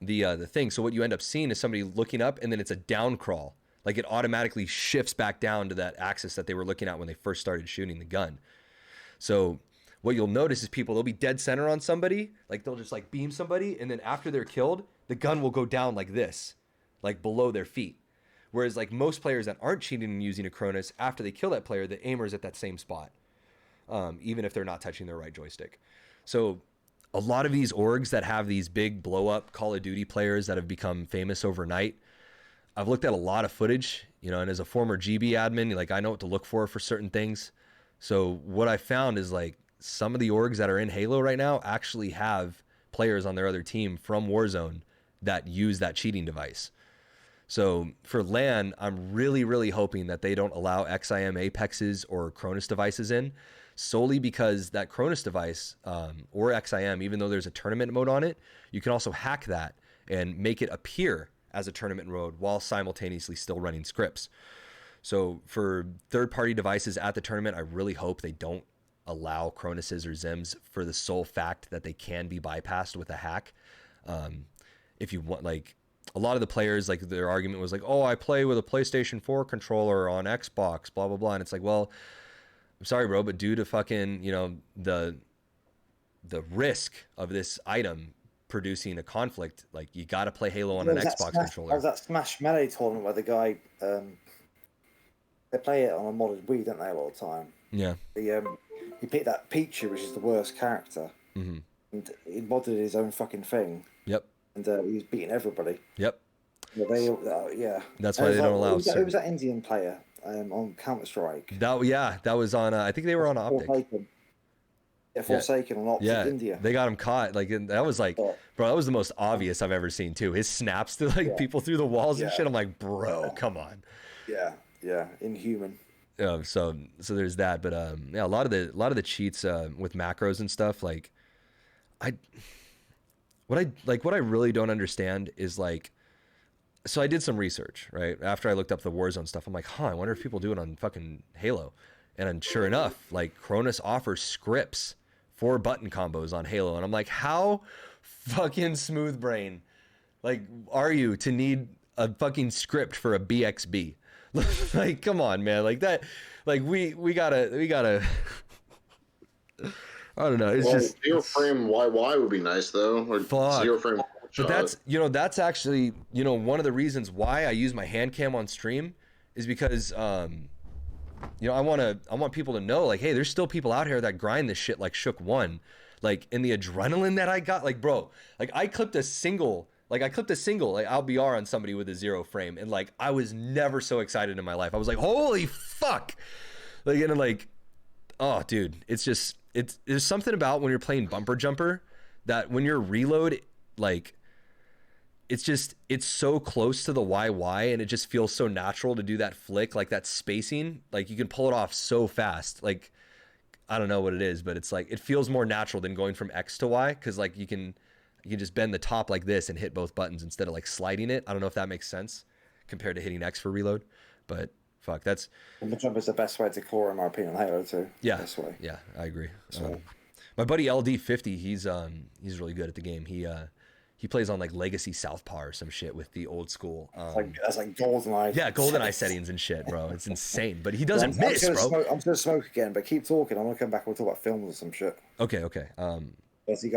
thing. So what you end up seeing is somebody looking up and then it's a down crawl. Like it automatically shifts back down to that axis that they were looking at when they first started shooting the gun. So what you'll notice is they'll be dead center on somebody, like they'll just like beam somebody, and then after they're killed, the gun will go down like this, like below their feet. Whereas like most players that aren't cheating and using a Cronus, after they kill that player, the aimer's at that same spot, even if they're not touching their right joystick. So a lot of these orgs that have these big blow up Call of Duty players that have become famous overnight, I've looked at a lot of footage, and as a former GB admin, like I know what to look for certain things. So what I found is like some of the orgs that are in Halo right now actually have players on their other team from Warzone that use that cheating device. So for LAN, I'm really, really hoping that they don't allow XIM Apexes or Cronus devices in, solely because that Cronus device or XIM, even though there's a tournament mode on it, you can also hack that and make it appear as a tournament mode while simultaneously still running scripts. So for third-party devices at the tournament, I really hope they don't allow Cronuses or Zims for the sole fact that they can be bypassed with a hack. If you want, like, a lot of the players, like their argument was like, oh, I play with a PlayStation 4 controller on Xbox, blah, blah, blah. And it's like, well, I'm sorry, bro, but due to fucking, the risk of this item producing a conflict, like you got to play Halo on an Xbox controller. That was that Smash Melee tournament where the guy, they play it on a modded Wii, don't they, a lot of the time? Yeah. He picked that Pichu, which is the worst character, and he modded his own fucking thing. Yep. And he was beating everybody. Yep. Yeah. That's why they don't allow. Who was that Indian player on Counter-Strike? That was on. I think they were on Optic. Forsaken on Optic India. They got him caught. Like that was like, bro, that was the most obvious I've ever seen too. His snaps to like people through the walls and shit. I'm like, bro, come on. Yeah, inhuman. So there's that. But a lot of the cheats with macros and stuff. Like, what I really don't understand is like, so I did some research, right? After I looked up the Warzone stuff, I'm like, I wonder if people do it on fucking Halo. And then sure enough, like Cronus offers scripts for button combos on Halo. And I'm like, how fucking smooth brain, like, are you to need a fucking script for a BXB? Like, come on, man. Like that, like we gotta, I don't know. It's just zero frame YY would be nice though. Or fuck. Zero frame. But that's actually, one of the reasons why I use my hand cam on stream is because, I want people to know, like, hey, there's still people out here that grind this shit like Shook One, like, in the adrenaline that I got, like, bro, like I clipped a single like LBR on somebody with a zero frame, and like I was never so excited in my life. I was like, holy fuck, like, and like, oh, dude, there's something about when you're playing bumper jumper that when you're reload, like, it's so close to the YY, and it just feels so natural to do that flick, like that spacing, like you can pull it off so fast. Like, I don't know what it is, but it's like, it feels more natural than going from X to Y. Cause like you can just bend the top like this and hit both buttons instead of like sliding it. I don't know if that makes sense compared to hitting X for reload, but fuck, that's. The jump is the best way to core, in my opinion, on Halo too. Yeah. Best way. Yeah, I agree. My buddy LD50, he's really good at the game. He plays on like Legacy Southpaw or some shit with the old school. That's like GoldenEye. Yeah, GoldenEye settings and shit, bro. It's insane, but he doesn't miss, bro. I'm gonna smoke again, but keep talking. I'm gonna come back and we'll talk about films or some shit. Okay.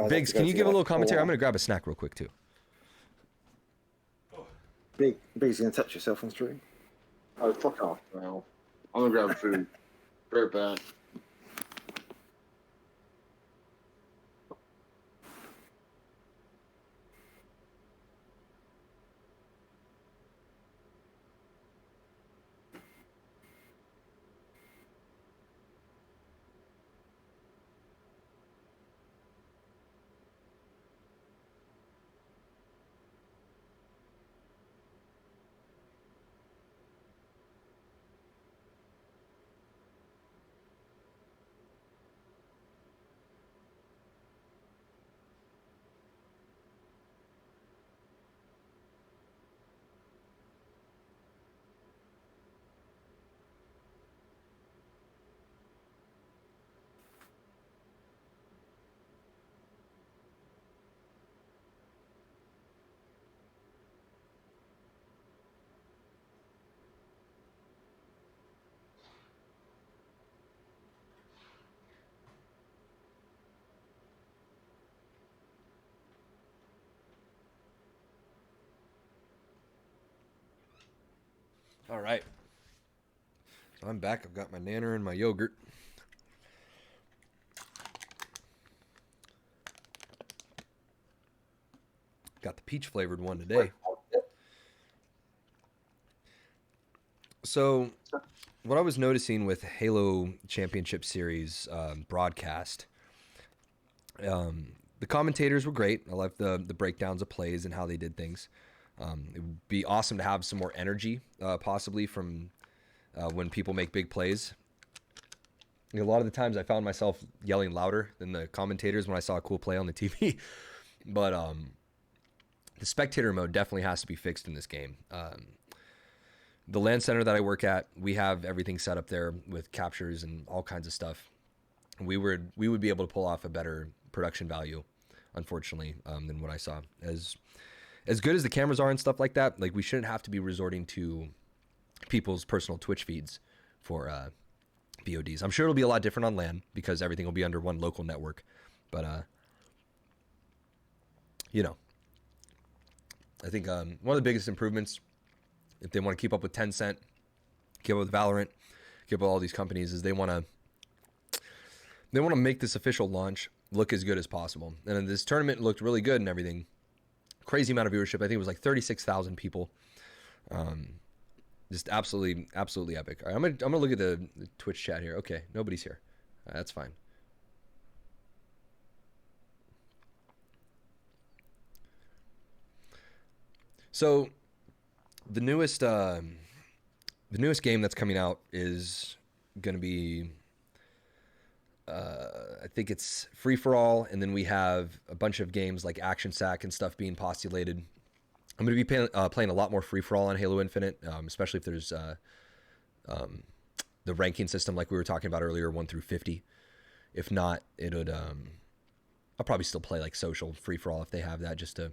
Biggs, can you give a little commentary? I'm gonna grab a snack real quick too. Biggs, you gonna touch yourself on stream? Oh, fuck off, bro. I'm gonna grab food. Right back. All right. So I'm back. I've got my nanner and my yogurt. Got the peach flavored one today. So, what I was noticing with Halo Championship Series broadcast, the commentators were great. I liked the breakdowns of plays and how they did things. It would be awesome to have some more energy, possibly from when people make big plays. A lot of the times I found myself yelling louder than the commentators when I saw a cool play on the TV. But the spectator mode definitely has to be fixed in this game. The LAN center that I work at, we have everything set up there with captures and all kinds of stuff. We would be able to pull off a better production value, unfortunately, than what I saw. As good as the cameras are and stuff like that, like we shouldn't have to be resorting to people's personal Twitch feeds for VODs. I'm sure it'll be a lot different on LAN because everything will be under one local network. But you know, I think one of the biggest improvements, if they want to keep up with Tencent, keep up with Valorant, keep up with all these companies, is they want to make this official launch look as good as possible. And this tournament looked really good and everything. Crazy amount of viewership. I think it was like 36,000 people. Just absolutely epic. All right, I'm gonna look at the Twitch chat here. Okay, nobody's here. That's fine. So the newest game that's coming out is going to be, I think it's Free for All, and then we have a bunch of games like Action Sack and stuff being postulated. I'm going to be playing a lot more Free for All on Halo Infinite, especially if there's the ranking system like we were talking about earlier, 1 through 50. If not, it would. I'll probably still play like social Free for All if they have that, just to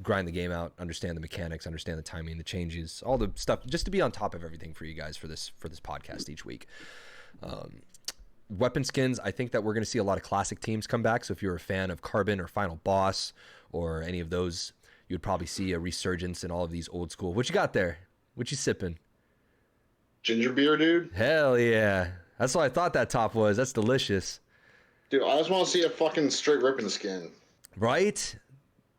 grind the game out, understand the mechanics, understand the timing, the changes, all the stuff, just to be on top of everything for you guys for this podcast each week. Weapon skins, I think that we're going to see a lot of classic teams come back. So if you're a fan of Carbon or Final Boss or any of those, you'd probably see a resurgence in all of these old school. What you got there? What you sipping? Ginger beer, dude. Hell yeah. That's what I thought that top was. That's delicious. Dude, I just want to see a fucking straight ripping skin. Right?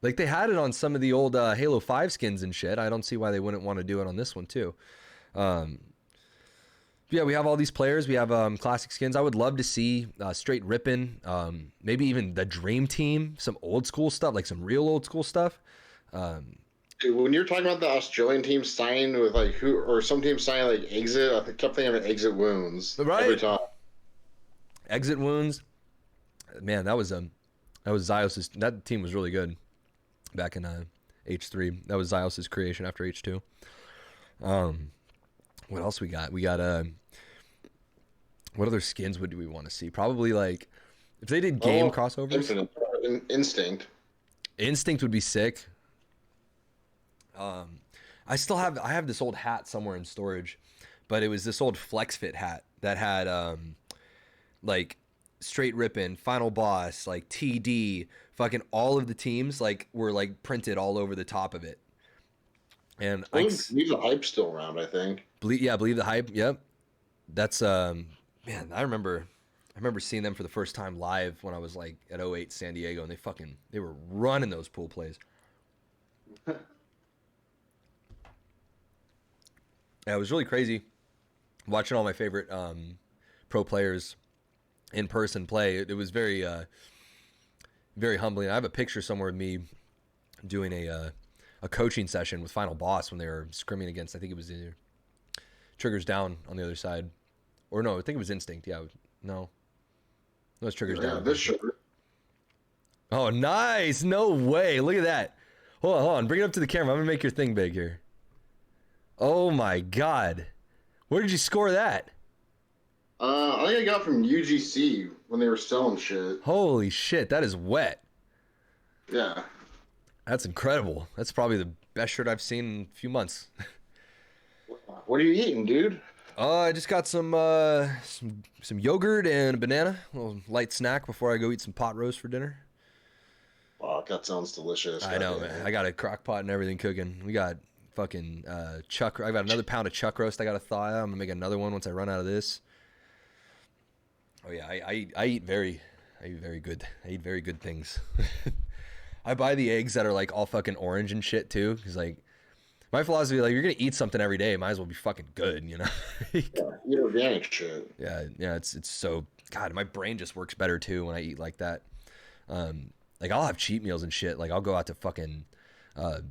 Like they had it on some of the old Halo 5 skins and shit. I don't see why they wouldn't want to do it on this one too. Yeah, we have all these players. We have classic skins. I would love to see straight ripping, maybe even the Dream Team, some old school stuff, like some real old school stuff. Dude, when you're talking about the Australian team signing with like who, or some team signing like Exit, I kept thinking of Exit Wounds every time. Exit Wounds, man, that was Zyos's. That team was really good back in H3. That was Zyos's creation after H2. What else we got? We got what other skins would we want to see? Probably like if they did game crossovers. Instinct. Instinct would be sick. I have this old hat somewhere in storage, but it was this old Flex Fit hat that had like straight ripping, Final Boss, like TD, fucking all of the teams like were like printed all over the top of it. And I believe the hype's still around, I think. Believe the hype. Yep. That's man, I remember seeing them for the first time live when I was like at 08 San Diego, and they were running those pool plays. Yeah, it was really crazy watching all my favorite pro players in person play. It was very very humbling. I have a picture somewhere of me doing a coaching session with Final Boss when they were scrimming against, I think it was either Triggers Down on the other side. Or no, I think it was Instinct. Yeah, no. It was Triggers Down. This shirt. Oh, nice. No way. Look at that. Hold on. Bring it up to the camera. I'm going to make your thing big here. Oh, my God. Where did you score that? I think I got it from UGC when they were selling shit. Holy shit. That is wet. Yeah. That's incredible. That's probably the best shirt I've seen in a few months. What are you eating, dude? I just got some yogurt and a banana, a little light snack before I go eat some pot roast for dinner. Wow, that sounds delicious. I know, man. I got a crock pot and everything cooking. We got fucking chuck. I've got another pound of chuck roast I got to thaw out. I'm gonna make another one once I run out of this. Oh yeah, I eat very good. I eat very good things. I buy the eggs that are like all fucking orange and shit too, because like my philosophy, like you're gonna eat something every day, might as well be fucking good, you know. Yeah, eat organic shit. Yeah, it's so God, my brain just works better too when I eat like that. Like I'll have cheat meals and shit. Like I'll go out to fucking, I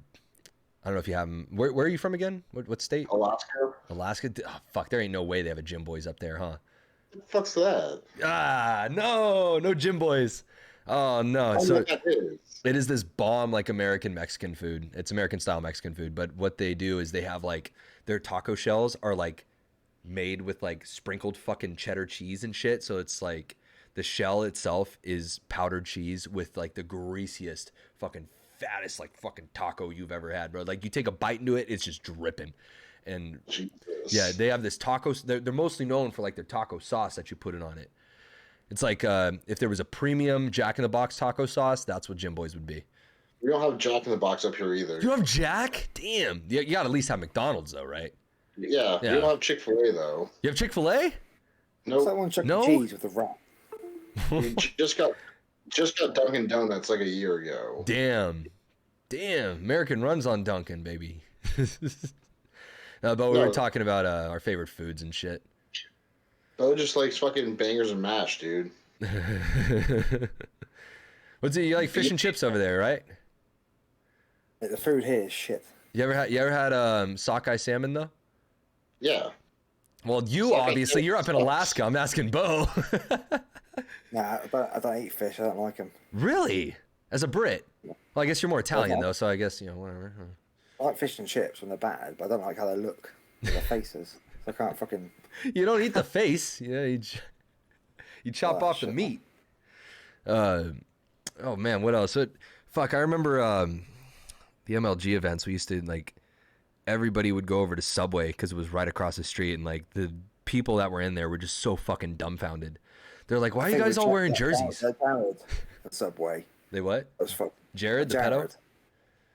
don't know if you have them. Where are you from again? What state? Alaska. Alaska. Oh, fuck, there ain't no way they have a Gym Boys up there, huh? What the fuck's that? No Gym Boys. Oh no. I So know what that is. it is this bomb like American Mexican food. It's American style Mexican food, but what they do is they have like their taco shells are like made with like sprinkled fucking cheddar cheese and shit. So it's like the shell itself is powdered cheese with like the greasiest fucking fattest like fucking taco you've ever had, bro. Like you take a bite into it, it's just dripping. And Jesus. yeah, they have this tacos. They're mostly known for like their taco sauce that you put it on it. It's like if there was a premium Jack in the Box taco sauce, that's what Gym Boys would be. We don't have Jack in the Box up here either. You have Jack? Damn. You got to at least have McDonald's though, right? Yeah, we don't have Chick-fil-A though. You have Chick-fil-A? It's Nope. like one Chuck E. No? Cheese with a wrap. We just got Dunkin' Donuts like a year ago. Damn. American runs on Dunkin', baby. No, but we were talking about our favorite foods and shit. Bo just likes fucking bangers and mash, dude. What's it? You like fish and chips over there, right? The food here is shit. You ever had sockeye salmon though? Yeah. Well, you Sockeye obviously salmon you're up in sucks. Alaska. I'm asking Bo. Nah, I don't eat fish. I don't like them. Really? As a Brit? Well, I guess you're more Italian though, so I guess whatever. I like fish and chips when they're battered, but I don't like how they look. Their faces. So I can't fucking. You don't eat the face. Yeah, you chop off the shit, meat. Oh man, what else? Fuck, I remember the MLG events. We used to like everybody would go over to Subway because it was right across the street, and like the people that were in there were just so fucking dumbfounded. They're like, "Why are you guys all wearing jerseys?" They're Jared at Subway. They what? That was fuck. Jared, the pedo?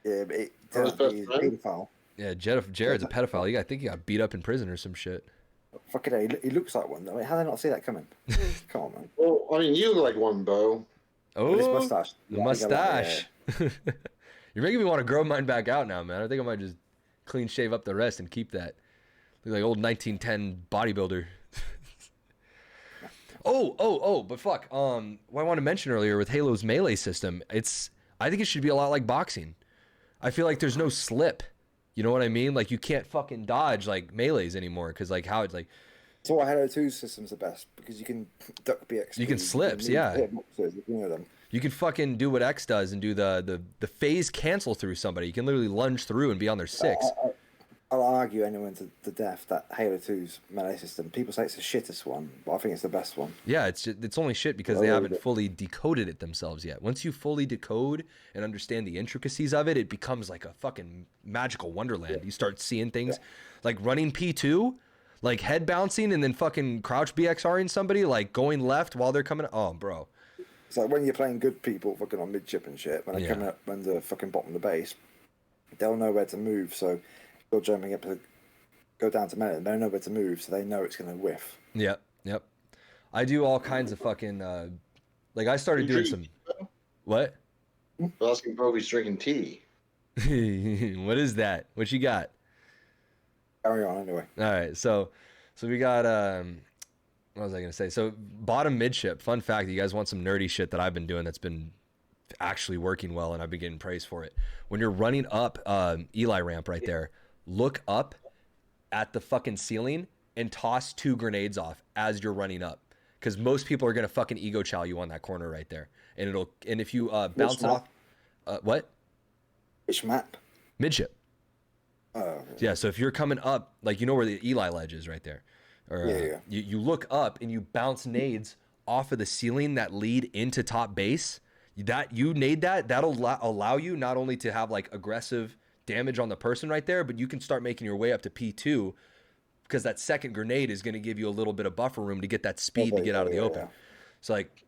Yeah, but Oh, his best he's a friend? pedophile. Yeah, Jared's a pedophile. I think he got beat up in prison or some shit. Fucking hell, he looks like one. I mean, how did they not see that coming? Come on, man. Well, I mean, you look like one, Bo. Oh, His mustache. the Yeah, mustache. You're making me want to grow mine back out now, man. I think I might just clean shave up the rest and keep that. Look like old 1910 bodybuilder. But fuck. What I wanted to mention earlier with Halo's melee system, I think it should be a lot like boxing. I feel like there's no slip. You know what I mean? Like you can't fucking dodge like melees anymore because like how it's like. That's why Halo 2's system's the best because you can duck BX. You can slips, yeah. Them. You can fucking do what X does and do the phase cancel through somebody. You can literally lunge through and be on their six. I'll argue anyone to death that Halo 2's melee system. People say it's the shittest one, but I think it's the best one. Yeah, it's only shit because they haven't fully decoded it themselves yet. Once you fully decode and understand the intricacies of it, it becomes like a fucking magical wonderland. You start seeing things like running P2, like head bouncing and then fucking crouch BXRing somebody, like going left while they're coming. Oh, bro. It's like when you're playing good people fucking on midship and shit, when they're coming up when the fucking bottom of the base, they'll know where to move, so you're jumping up to go down to melee, they know where to move, so they know it's going to whiff. Yep. I do all kinds of fucking, like I started doing some, what? I was asking Bo if he's drinking tea. What is that? What you got? Carry on anyway. All right, so we got, what was I going to say? So bottom midship, fun fact, you guys want some nerdy shit that I've been doing that's been actually working well and I've been getting praise for it. When you're running up Eli ramp right there, look up at the fucking ceiling and toss 2 grenades off as you're running up. Because most people are going to fucking ego chow you on that corner right there. And if you bounce it off, what? Which map? Midship. Oh. Yeah, so if you're coming up, like you know where the Eli ledge is right there. Or, You look up and you bounce nades off of the ceiling that lead into top base. You nade that'll allow you not only to have like aggressive damage on the person right there, but you can start making your way up to P2 because that second grenade is going to give you a little bit of buffer room to get that speed to get out of the open. So like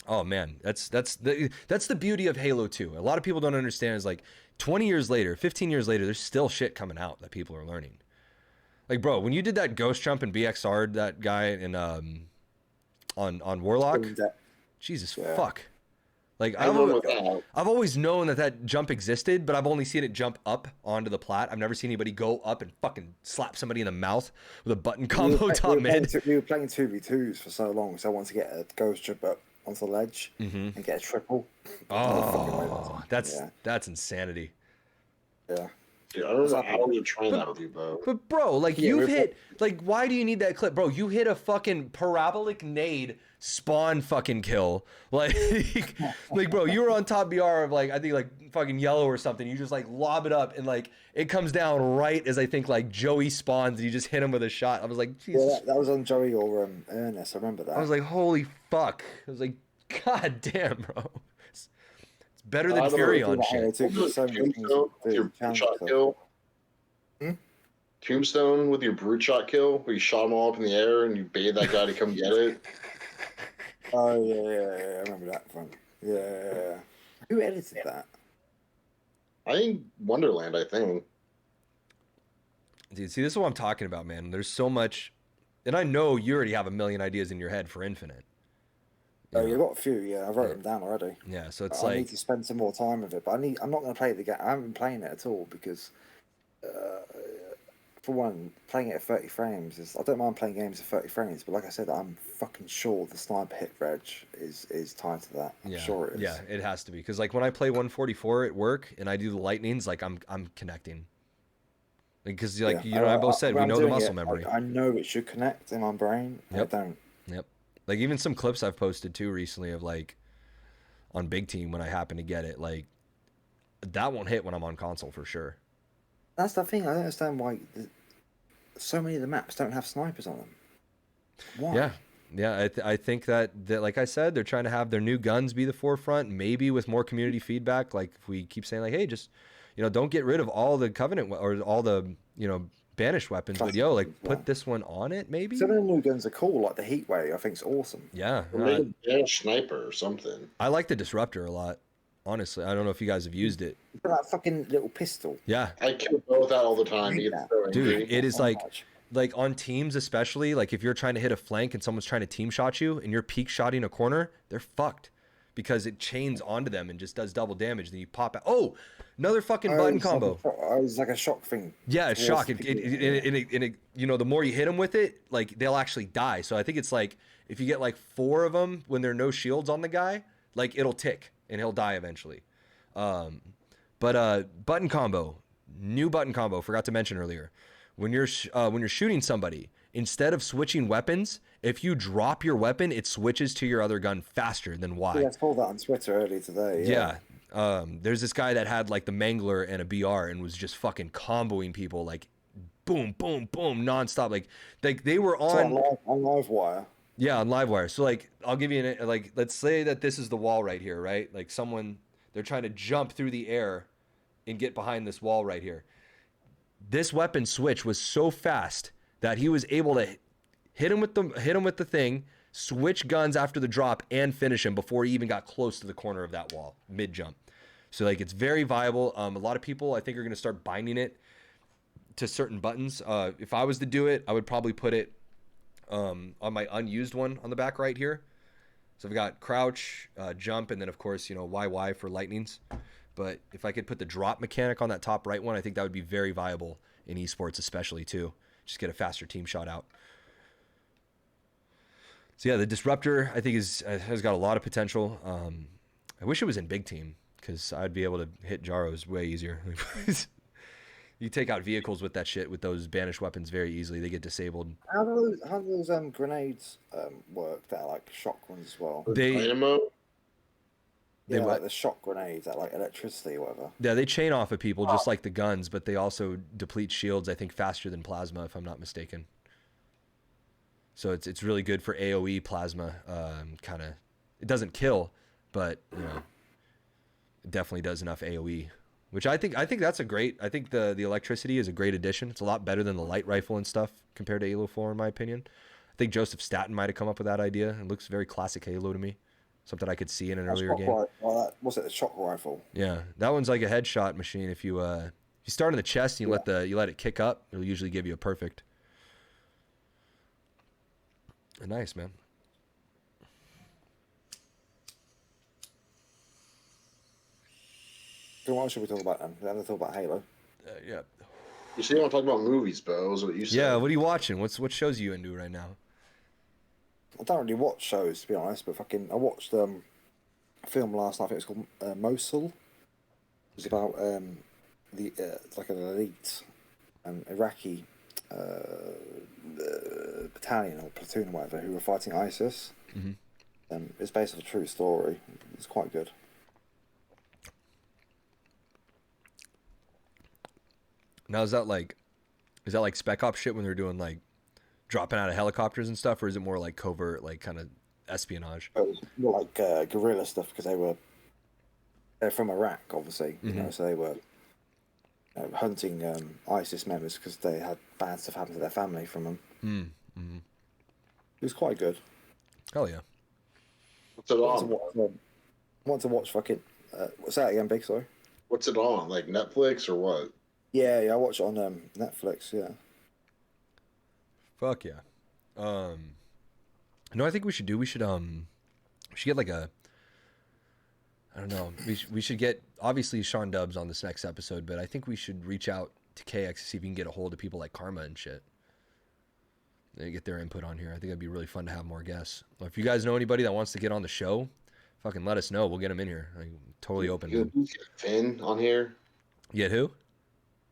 Oh man, that's the beauty of Halo 2. A lot of people don't understand is like 20 years later, 15 years later, there's still shit coming out that people are learning. Like, bro, when you did that ghost jump and BXR'd that guy in on Warlock, Jesus fuck. Like I've always known that jump existed, but I've only seen it jump up onto the plat. I've never seen anybody go up and fucking slap somebody in the mouth with a button combo top mid. We were playing 2v2s for so long, so I wanted to get a ghost jump up onto the ledge and get a triple. Oh, that's insanity. Yeah. Dude, I don't know how you're trying that with you, bro. But bro, like you've hit, like why do you need that clip, bro? You hit a fucking parabolic nade spawn fucking kill, like bro, you were on top BR of like I think like fucking yellow or something. You just like lob it up and like it comes down right as I think like Joey spawns and you just hit him with a shot. I was like, Jesus. Yeah, that was on Joey or Ernest. I remember that. I was like, holy fuck. I was like, god damn, bro. It's better than Fury on shit. Tombstone with your brute shot kill, where you shot them all up in the air and you baited that guy to come get it. Oh yeah, I remember that one. Yeah. Who edited that? I think Wonderland, I think. Dude, see, this is what I'm talking about, man. There's so much, and I know you already have a million ideas in your head for Infinite. You've got a few, yeah. I wrote them down already. Yeah, so it's I need to spend some more time with it, but I'm not going to play the game. I haven't been playing it at all because, for one, playing it at 30 frames is. I don't mind playing games at 30 frames, but like I said, I'm fucking sure the sniper hit reg is tied to that. I'm sure it is. Yeah, it has to be because like when I play 144 at work and I do the lightnings, like I'm connecting. Because like you and I both said, we know the muscle memory. I know it should connect in my brain. Yep. I don't. Yep. Like even some clips I've posted too recently of like on Big Team when I happen to get it, like that won't hit when I'm on console for sure. That's the thing. I don't understand why so many of the maps don't have snipers on them. Why? Yeah. I think that like I said, they're trying to have their new guns be the forefront. Maybe with more community feedback, like if we keep saying like, hey, just don't get rid of all the Covenant or all the banished weapons, but like put this one on it maybe. Some of the new guns are cool, like the Heatwave. I think it's awesome. Yeah, a sniper or something. I like the Disruptor a lot. Honestly, I don't know if you guys have used it. That fucking little pistol. Yeah, I kill both out all the time. Dude, it is like on teams especially. Like if you're trying to hit a flank and someone's trying to team shot you and you're peek shotting a corner, they're fucked because it chains onto them and just does double damage. Then you pop out. Oh, another fucking button combo. It's like a shock thing. Yeah, it's shock. And the more you hit them with it, like they'll actually die. So I think it's like if you get like 4 of them when there are no shields on the guy, like it'll tick and he'll die eventually. But button combo, new button combo. Forgot to mention earlier, when you're shooting somebody, instead of switching weapons, if you drop your weapon, it switches to your other gun faster than Y. Yeah, I saw that on Twitter earlier today. Yeah. There's this guy that had like the Mangler and a BR and was just fucking comboing people like boom, boom, boom, nonstop. Like they were on Livewire. Yeah, on Livewire. So like I'll give you like let's say that this is the wall right here, right? Like they're trying to jump through the air and get behind this wall right here. This weapon switch was so fast that he was able to hit him with the thing, switch guns after the drop, and finish him before he even got close to the corner of that wall mid jump. So like it's very viable. A lot of people I think are going to start binding it to certain buttons. If I was to do it, I would probably put it on my unused one on the back right here. So I've got crouch, jump, and then of course YY for lightnings. But if I could put the drop mechanic on that top right one, I think that would be very viable in esports, especially too. Just get a faster team shot out. So yeah, the Disruptor I think has got a lot of potential. I wish it was in Big Team because I'd be able to hit Jaros way easier. You take out vehicles with that shit with those banished weapons very easily. They get disabled. How do those grenades work? That are like shock ones as well. Yeah, like the shock grenades that like electricity or whatever. Yeah, they chain off of people just like the guns, but they also deplete shields, I think, faster than plasma, if I'm not mistaken. So it's really good for AoE plasma. Kind of, it doesn't kill, but it definitely does enough AoE, which I think that's a great. I think the electricity is a great addition. It's a lot better than the light rifle and stuff compared to Halo 4, in my opinion. I think Joseph Staten might have come up with that idea. It looks very classic Halo to me. something I could see in an That's earlier game. What's it? The shock rifle. Yeah, that one's like a headshot machine. If you start in the chest and you let it kick up, it'll usually give you a perfect. Nice, man. So what should we talk about then? We haven't talked about Halo. Yeah. You say you want to talk about movies, Bo, is what you said. Yeah, what are you watching? What shows are you into right now? I don't really watch shows, to be honest, but I watched a film last night. I think it was called Mosul. It was about like an elite Iraqi battalion or platoon or whatever who were fighting ISIS. Mm-hmm. It's based on a true story. It's quite good. Now is that like Spec Ops shit when they're doing like dropping out of helicopters and stuff, or is it more like covert, like kind of espionage? It was more like guerrilla stuff because they're from Iraq, obviously. Mm-hmm. You know, so they were hunting ISIS members because they had bad stuff happen to their family from them. Mm-hmm. It was quite good. Hell yeah. What's it on? Want to watch fucking... what's that again, Big? Sorry? What's it on? Like Netflix or what? Yeah, I watch it on Netflix, yeah. Fuck yeah. No, I think we should get like a... I don't know. We should get, obviously, Sean Dubs on this next episode, but I think we should reach out to KX to see if we can get a hold of people like Karma and shit. They get their input on here. I think it'd be really fun to have more guests. Well, if you guys know anybody that wants to get on the show, fucking let us know. We'll get them in here. Like, totally open. You get Finn on here? Get who?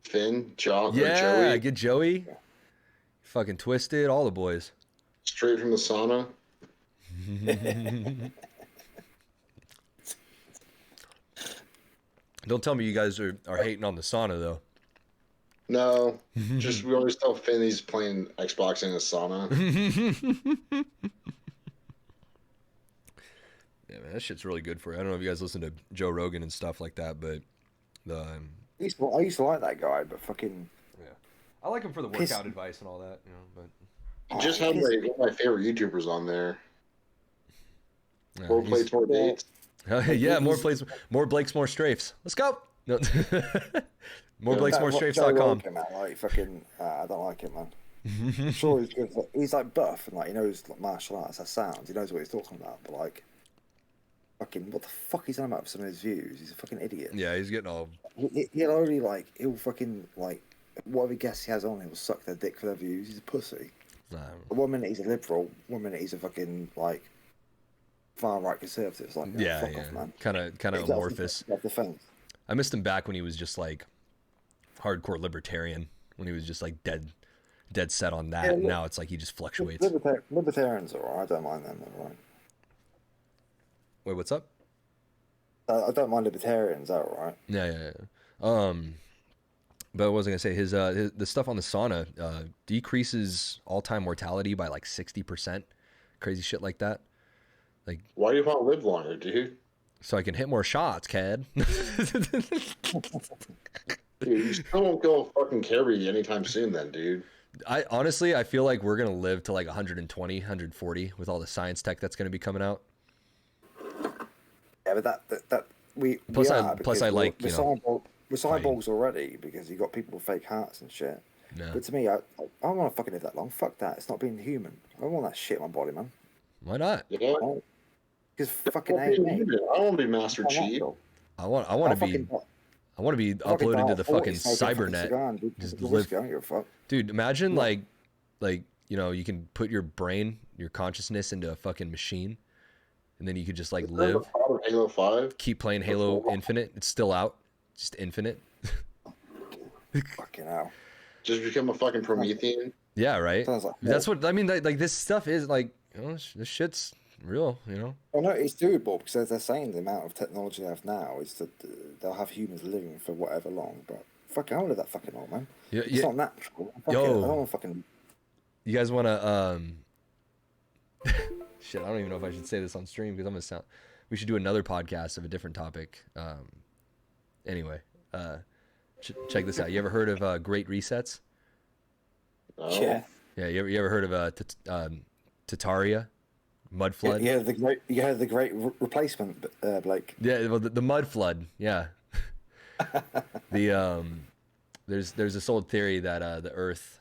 Finn, John, yeah, or Joey? Get Joey. Fucking Twisted, all the boys. Straight from the sauna. Don't tell me you guys are hating on the sauna, though. No, just we always tell Finn he's playing Xbox in a sauna. Yeah, man, that shit's really good for you. I don't know if you guys listen to Joe Rogan and stuff like that, but I used to like that guy, but fucking... Yeah. I like him for the workout advice and all that, you know, but... He just had one of my favorite YouTubers on there. Yeah, more plates, more dates. Yeah, more Blakes, more strafes. Let's go! No. More Blakes, more strafes.com. Like, fucking, I don't like it, man. I'm sure he's good. He's like buff and like he knows like martial arts, that sounds. He knows what he's talking about, but like, fucking, what the fuck he's on about for some of his views? He's a fucking idiot. Yeah, he's getting all. He'll only like he'll fucking like whatever guest he has on, he'll suck their dick for their views. He's a pussy. One minute he's a liberal, one minute he's a fucking like far right conservative. It's like fuck off, man. Kind of amorphous. Defense. I missed him back when he was just like hardcore libertarian, when he was just like dead set on that. And now it's like he just fluctuates. Libertarians are alright. I don't mind them. They're right. Wait, what's up? I don't mind libertarians. They're alright. Yeah. But what was I gonna say? His the stuff on the sauna decreases all-time mortality by like 60%. Crazy shit like that. Like, why do you want to live longer, dude? So I can hit more shots, Cad. Dude, you still won't go fucking carry anytime soon then, dude. I honestly feel like we're gonna live to like 120, 140 with all the science tech that's gonna be coming out. Yeah, but that we plus I like, you know, we're cyborgs already because you got people with fake hearts and shit. No. But to me, I don't want to fucking live that long. Fuck that. It's not being human. I don't want that shit in my body, man. Why not? Yeah. Because fucking I want to be Master Chief. I want to be uploaded to the fucking cybernet. Just live. Dude, imagine like you know, you can put your brain, your consciousness into a fucking machine, and then you could just like live. Halo 5. Keep playing Halo Infinite. It's still out. Just infinite. Fucking hell. Just become a fucking Promethean. Yeah, right. That's what I mean. Like this stuff is like, you know, this shit's real, you know. Well, no, it's doable because they're saying the amount of technology they have now is that they'll have humans living for whatever long. But fucking, I want to live that fucking long, man. Yeah, it's not natural. I don't want to fucking. You guys want to shit, I don't even know if I should say this on stream because I'm gonna sound. We should do another podcast of a different topic. Anyway, check this out. You ever heard of Great Resets? Oh. Yeah. Yeah. You ever heard of Tataria? Mud flood. Yeah, the great replacement, Blake. Yeah, well, the mud flood. Yeah. The there's this old theory that the Earth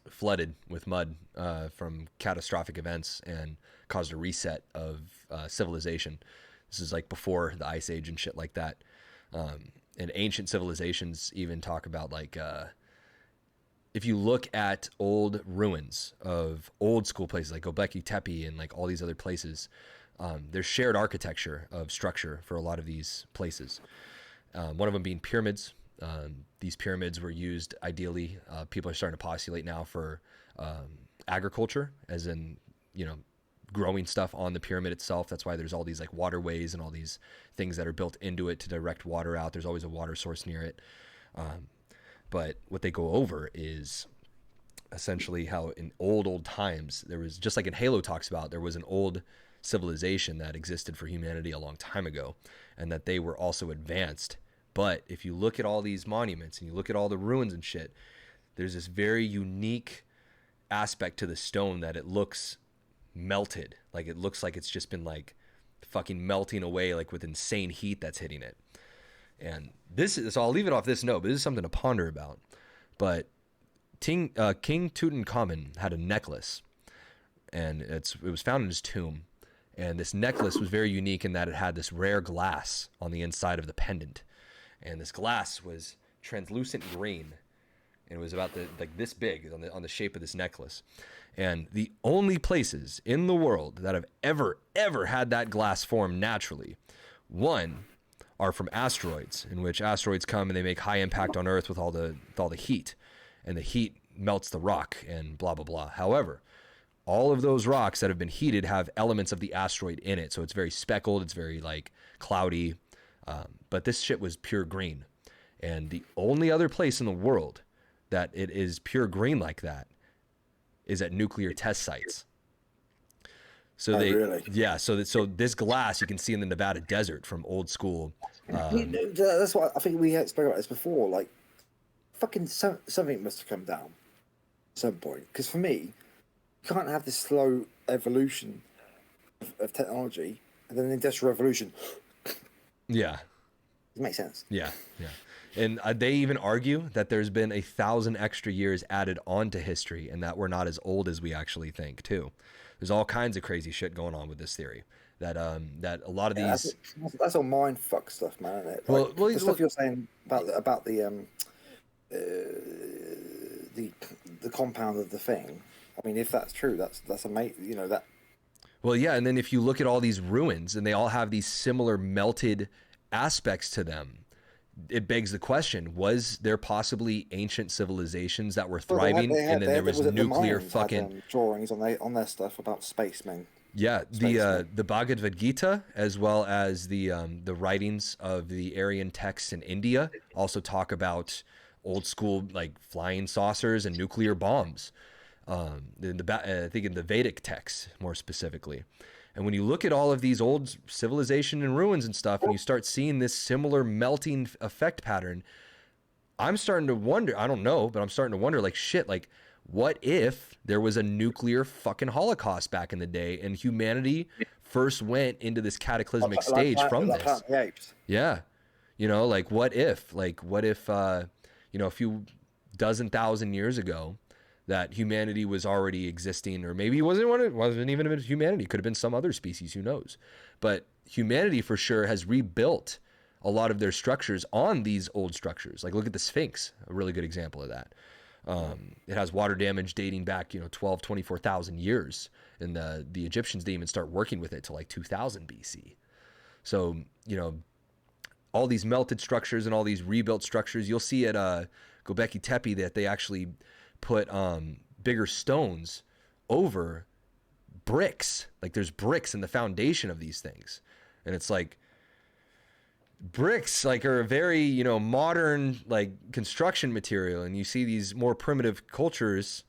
flooded with mud from catastrophic events and caused a reset of civilization. This is like before the Ice Age and shit like that. And ancient civilizations even talk about like if you look at old ruins of old school places like Göbekli Tepe and like all these other places, there's shared architecture of structure for a lot of these places. One of them being pyramids. These pyramids were used ideally. People are starting to postulate now for agriculture, as in, you know, growing stuff on the pyramid itself. That's why there's all these like waterways and all these things that are built into it to direct water out. There's always a water source near it. But what they go over is essentially how in old times, there was, just like in Halo talks about, there was an old civilization that existed for humanity a long time ago, and that they were also advanced. But if you look at all these monuments and you look at all the ruins and shit, there's this very unique aspect to the stone that it looks melted. Like it looks like it's just been like fucking melting away, like with insane heat that's hitting it. And this is, so I'll leave it off this note, but this is something to ponder about. But King Tutankhamun had a necklace, and it was found in his tomb. And this necklace was very unique in that it had this rare glass on the inside of the pendant. And this glass was translucent green, and it was about this big on the shape of this necklace. And the only places in the world that have ever had that glass form naturally, one, are from asteroids, in which asteroids come and they make high impact on Earth with all the heat, and the heat melts the rock and blah blah blah. However, all of those rocks that have been heated have elements of the asteroid in it, so it's very speckled, it's very like cloudy, but this shit was pure green. And the only other place in the world that it is pure green like that is at nuclear test sites. So really? Yeah. So this glass you can see in the Nevada desert from old school. That's why I think we spoke about this before. Like, fucking something must have come down at some point. Because for me, you can't have this slow evolution of technology and then the Industrial Revolution. Yeah. It makes sense. Yeah. And they even argue that there's been 1,000 extra years added onto history, and that we're not as old as we actually think too. There's all kinds of crazy shit going on with this theory. That a lot of these that's all mind fuck stuff, man. Isn't it? Like, the stuff you're saying about the compound of the thing. I mean, if that's true, that's amazing. You know that. Well, yeah, and then if you look at all these ruins and they all have these similar melted aspects to them, it begs the question: was there possibly ancient civilizations that were thriving, and then there was nuclear fucking had, drawings on their stuff about spacemen? Yeah, the Bhagavad Gita, as well as the writings of the Aryan texts in India, also talk about old school like flying saucers and nuclear bombs. I think in the Vedic texts more specifically. And when you look at all of these old civilization and ruins and stuff, and you start seeing this similar melting effect pattern, I'm starting to wonder, I don't know, but I'm starting to wonder, like, shit, like, what if there was a nuclear fucking Holocaust back in the day and humanity first went into this cataclysmic stage from this? Yeah. You know, like, what if, you know, a few dozen thousand years ago, that humanity was already existing, or maybe it wasn't even humanity. It could have been some other species, who knows? But humanity for sure has rebuilt a lot of their structures on these old structures. Like, look at the Sphinx, a really good example of that. It has water damage dating back, 12, 24,000 years. And the Egyptians didn't even start working with it till like 2000 BC. So, all these melted structures and all these rebuilt structures, you'll see at Göbekli Tepe that they actually put bigger stones over bricks. Like, there's bricks in the foundation of these things, and it's like bricks like are a very modern like construction material, and you see these more primitive cultures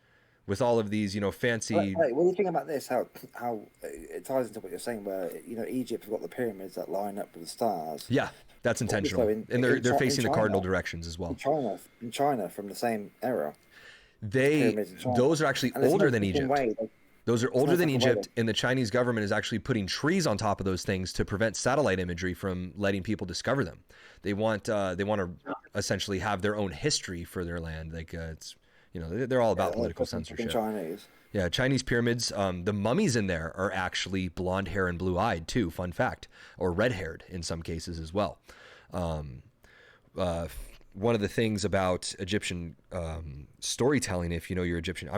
with all of these fancy. What do you think about this? How it ties into what you're saying, where Egypt's got the pyramids that line up with the stars. Yeah, that's intentional, and they're facing the cardinal directions as well. In China from the same era. Those are actually older than Egypt. Those are older than fucking Egypt, way. and the Chinese government is actually putting trees on top of those things to prevent satellite imagery from letting people discover them. They want to essentially have their own history for their land. Like it's, you know, they're all about political censorship. Chinese. Yeah, Chinese pyramids. The mummies in there are actually blonde hair and blue eyed too. Fun fact, or red haired in some cases as well. One of the things about Egyptian storytelling, if you know your Egyptian,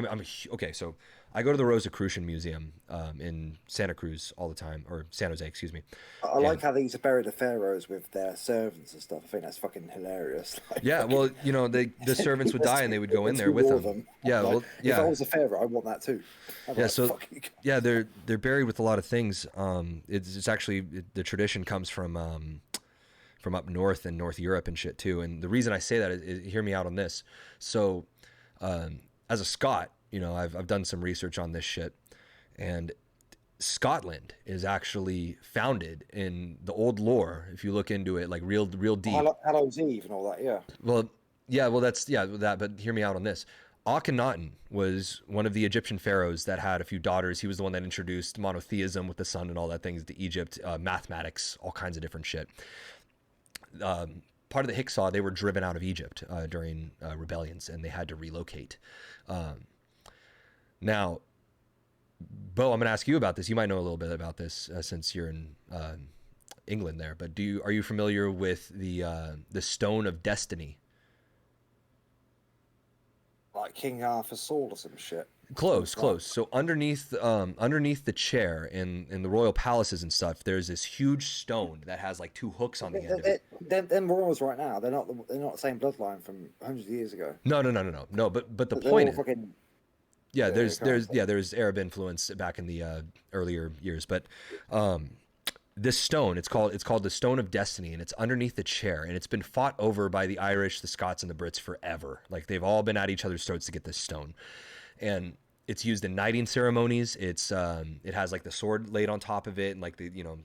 okay. So I go to the Rosicrucian Museum in Santa Cruz all the time, or San Jose, excuse me. I like how they used to bury the pharaohs with their servants and stuff. I think that's fucking hilarious. Like, yeah, well, you know, the servants would die and they would go in there with them. Yeah, like, well, yeah. If I was a pharaoh, I want that too. Yeah, so yeah, they're buried with a lot of things. It's actually the tradition comes from up north and North Europe and shit too. And the reason I say that is hear me out on this. So, as a Scot, you know, I've done some research on this shit, and Scotland is actually founded in the old lore. If you look into it, like real deep. Hallows Eve and all that, yeah. Well, that's that. But hear me out on this. Akhenaten was one of the Egyptian pharaohs that had a few daughters. He was the one that introduced monotheism with the sun and all that things to Egypt, mathematics, all kinds of different shit. Part of the Hyksos, they were driven out of Egypt during rebellions, and they had to relocate. Now, Bo, I'm going to ask you about this. You might know a little bit about this since you're in England there. But are you familiar with the Stone of Destiny? Like King Arthur's sword or some shit. Close. So underneath the chair in the royal palaces and stuff, there's this huge stone that has like two hooks on the end of it. Them royals right now, they're not the same bloodline from hundreds of years ago. No. But the point is, fucking, yeah, there's Arab influence back in the earlier years, but this stone, it's called the Stone of Destiny, and it's underneath the chair, and it's been fought over by the Irish, the Scots, and the Brits forever. Like they've all been at each other's throats to get this stone. And it's used in knighting ceremonies. It has like the sword laid on top of it, and like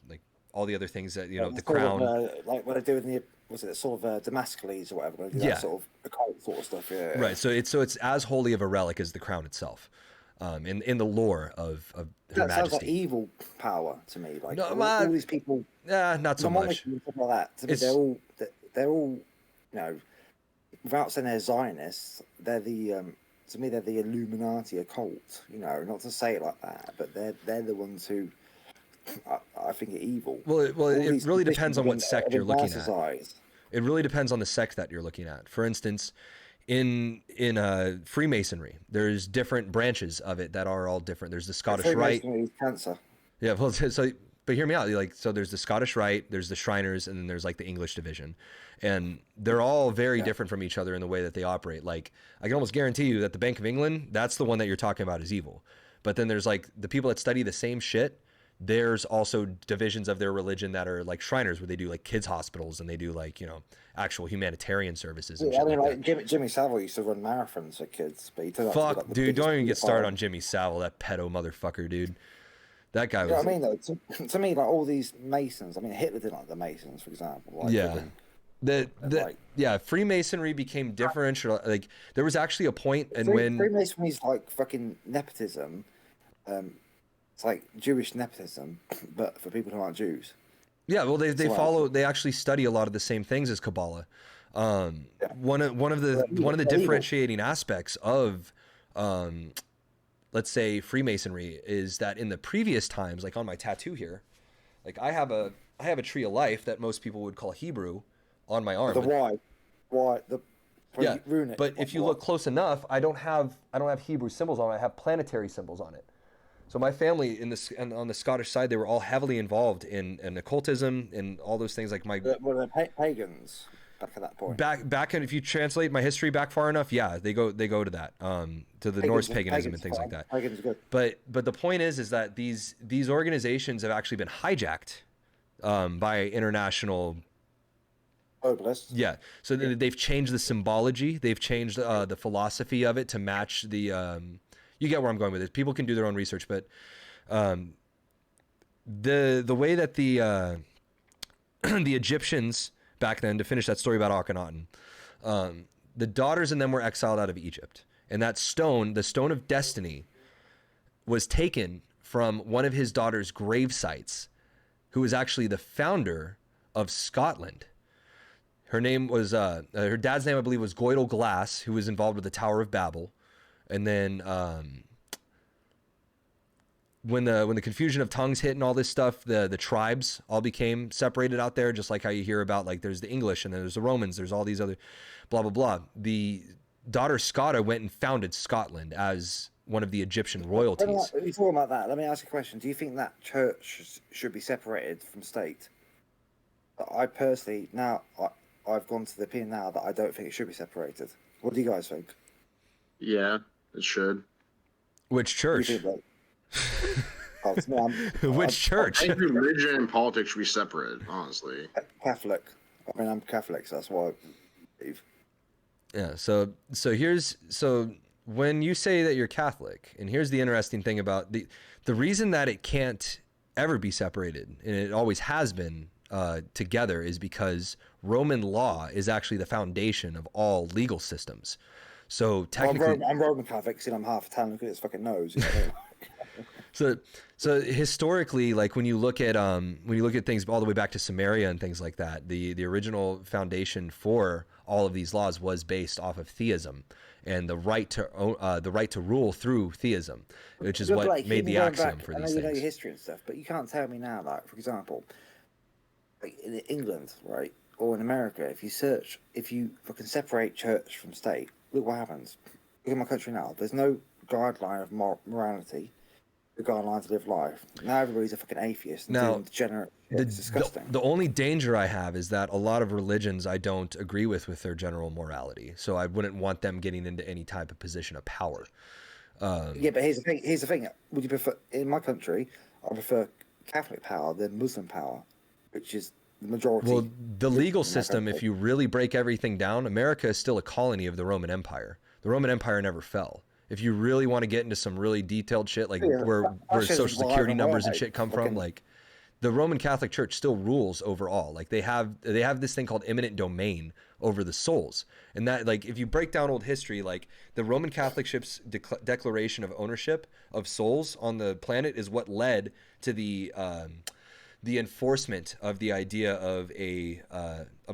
like all the other things that the crown. Like what they do in the sort of Damascus or whatever. That sort of occult sort of stuff. Yeah. Right. So it's as holy of a relic as the crown itself, in the lore of Her that Majesty. Sounds like evil power to me. Like no, all these people. Not so much. Like that. To me, they're all without saying they're Zionists. They're the to me, they're the Illuminati occult. Not to say it like that, but they're the ones who I think are evil. Well, it really depends on what sect you're looking at. Eyes. It really depends on the sect that you're looking at. For instance, in Freemasonry, there's different branches of it that are all different. There's the Scottish Rite. Cancer. Yeah, well, but hear me out. So there's the Scottish Rite, there's the Shriners, and then there's like the English division, and they're all very different from each other in the way that they operate. Like I can almost guarantee you that the Bank of England, that's the one that you're talking about is evil. But then there's like the people that study the same shit. There's also divisions of their religion that are like Shriners, where they do like kids hospitals and they do like actual humanitarian services. And I mean, like Jimmy Savile used to run marathons for kids, but he turned out to be, like, dude, don't even get started on Jimmy Savile, that pedo motherfucker, dude. That guy was. You know what I mean, though, to me, like all these Masons. I mean, Hitler didn't like the Masons, for example. Like, Freemasonry became differential. Like there was actually a point, and when Freemasonry is like fucking nepotism. It's like Jewish nepotism, but for people who aren't Jews. Yeah, well, they actually study a lot of the same things as Kabbalah. One of the differentiating aspects of let's say Freemasonry is that in the previous times, like on my tattoo here, like I have a tree of life that most people would call Hebrew on my arm. Rune it. But if you look close enough, I don't have Hebrew symbols on it. I have planetary symbols on it. So my family on the Scottish side, they were all heavily involved in occultism and all those things. Like were they pagans back at that point? Back and if you translate my history back far enough, yeah, they go to that to the Norse paganism and things like that. Pagans are good. But the point is that these organizations have actually been hijacked by international. Globalists. Yeah, so they've changed the symbology, they've changed the philosophy of it to match the. You get where I'm going with it. People can do their own research, but the way that the the Egyptians back then, to finish that story about Akhenaten, the daughters and them were exiled out of Egypt, and that stone, the Stone of Destiny, was taken from one of his daughter's grave sites, who was actually the founder of Scotland. Her name was, her dad's name, I believe, was Goidel Glass, who was involved with the Tower of Babel. And then when the confusion of tongues hit and all this stuff, the tribes all became separated out there, just like how you hear about, like, there's the English and then there's the Romans, there's all these other blah, blah, blah. The daughter Scotta went and founded Scotland as one of the Egyptian royalties. You're talking about that. Let me ask you a question. Do you think that church should be separated from state? I personally, I've gone to the opinion now that I don't think it should be separated. What do you guys think? Yeah, it should. Which church? Which church? I think religion and politics should be separate, honestly. Catholic. I mean, I'm Catholic, so that's why I believe. Yeah, so when you say that you're Catholic, and here's the interesting thing about the reason that it can't ever be separated, and it always has been together, is because Roman law is actually the foundation of all legal systems. So technically, I'm Roman Catholic, and I'm half Italian. Look at his fucking nose. You know? So historically, like when you look at things all the way back to Samaria and things like that, the original foundation for all of these laws was based off of theism and the right to rule through theism, which is what made the axiom for these things. You know your history and stuff, but you can't tell me now, like, for example, like in England, right, or in America, if you fucking separate church from state, look what happens. Look at my country now. There's no guideline of morality. The guidelines to live life. Now everybody's a fucking atheist and doing degenerate shit. It's disgusting. The only danger I have is that a lot of religions I don't agree with their general morality. So I wouldn't want them getting into any type of position of power. Yeah, but here's the thing. Would you prefer, in my country, I prefer Catholic power than Muslim power, which is the majority. Well, the legal system, if you really break everything down, America is still a colony of the Roman Empire. The Roman Empire never fell. If you really want to get into some really detailed shit, like where social security numbers and shit come from, like the Roman Catholic Church still rules over all. Like they have this thing called eminent domain over the souls. And that, like, if you break down old history, like the Roman Catholic ship's declaration of ownership of souls on the planet is what led to the enforcement of the idea of a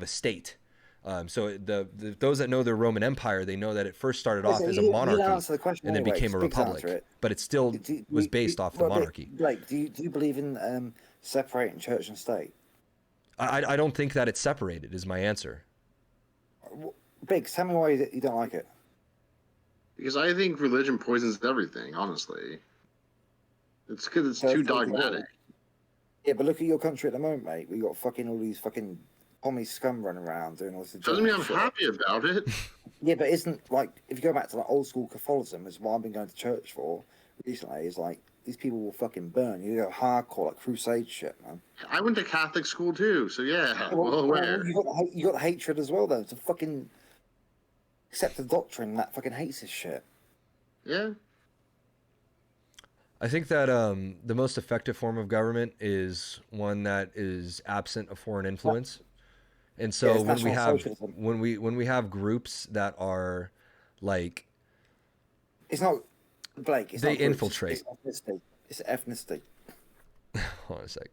state. So those that know the Roman Empire, they know that it first started off as a monarchy and then became a republic, but it still was based off the monarchy. Blake, do you believe in separating church and state? I don't think that it's separated is my answer. Biggs, tell me why you don't like it. Because I think religion poisons everything, honestly. It's because it's too dogmatic. Yeah, but look at your country at the moment, mate. We got fucking all these fucking Tommy scum running around doing all this. Doesn't mean I'm happy about it. Yeah, but isn't, like, if you go back to like old school Catholicism, is what I've been going to church for recently, is like these people will fucking burn. You go hardcore, like crusade shit, man. I went to Catholic school too, so yeah, well aware. You got hatred as well, though. To fucking accept a doctrine that fucking hates this shit. Yeah. I think that the most effective form of government is one that is absent of foreign influence. And so when we have groups that are like, it's not Blake. It's they not infiltrate. It's ethnicity. It's ethnicity. Hold on a sec.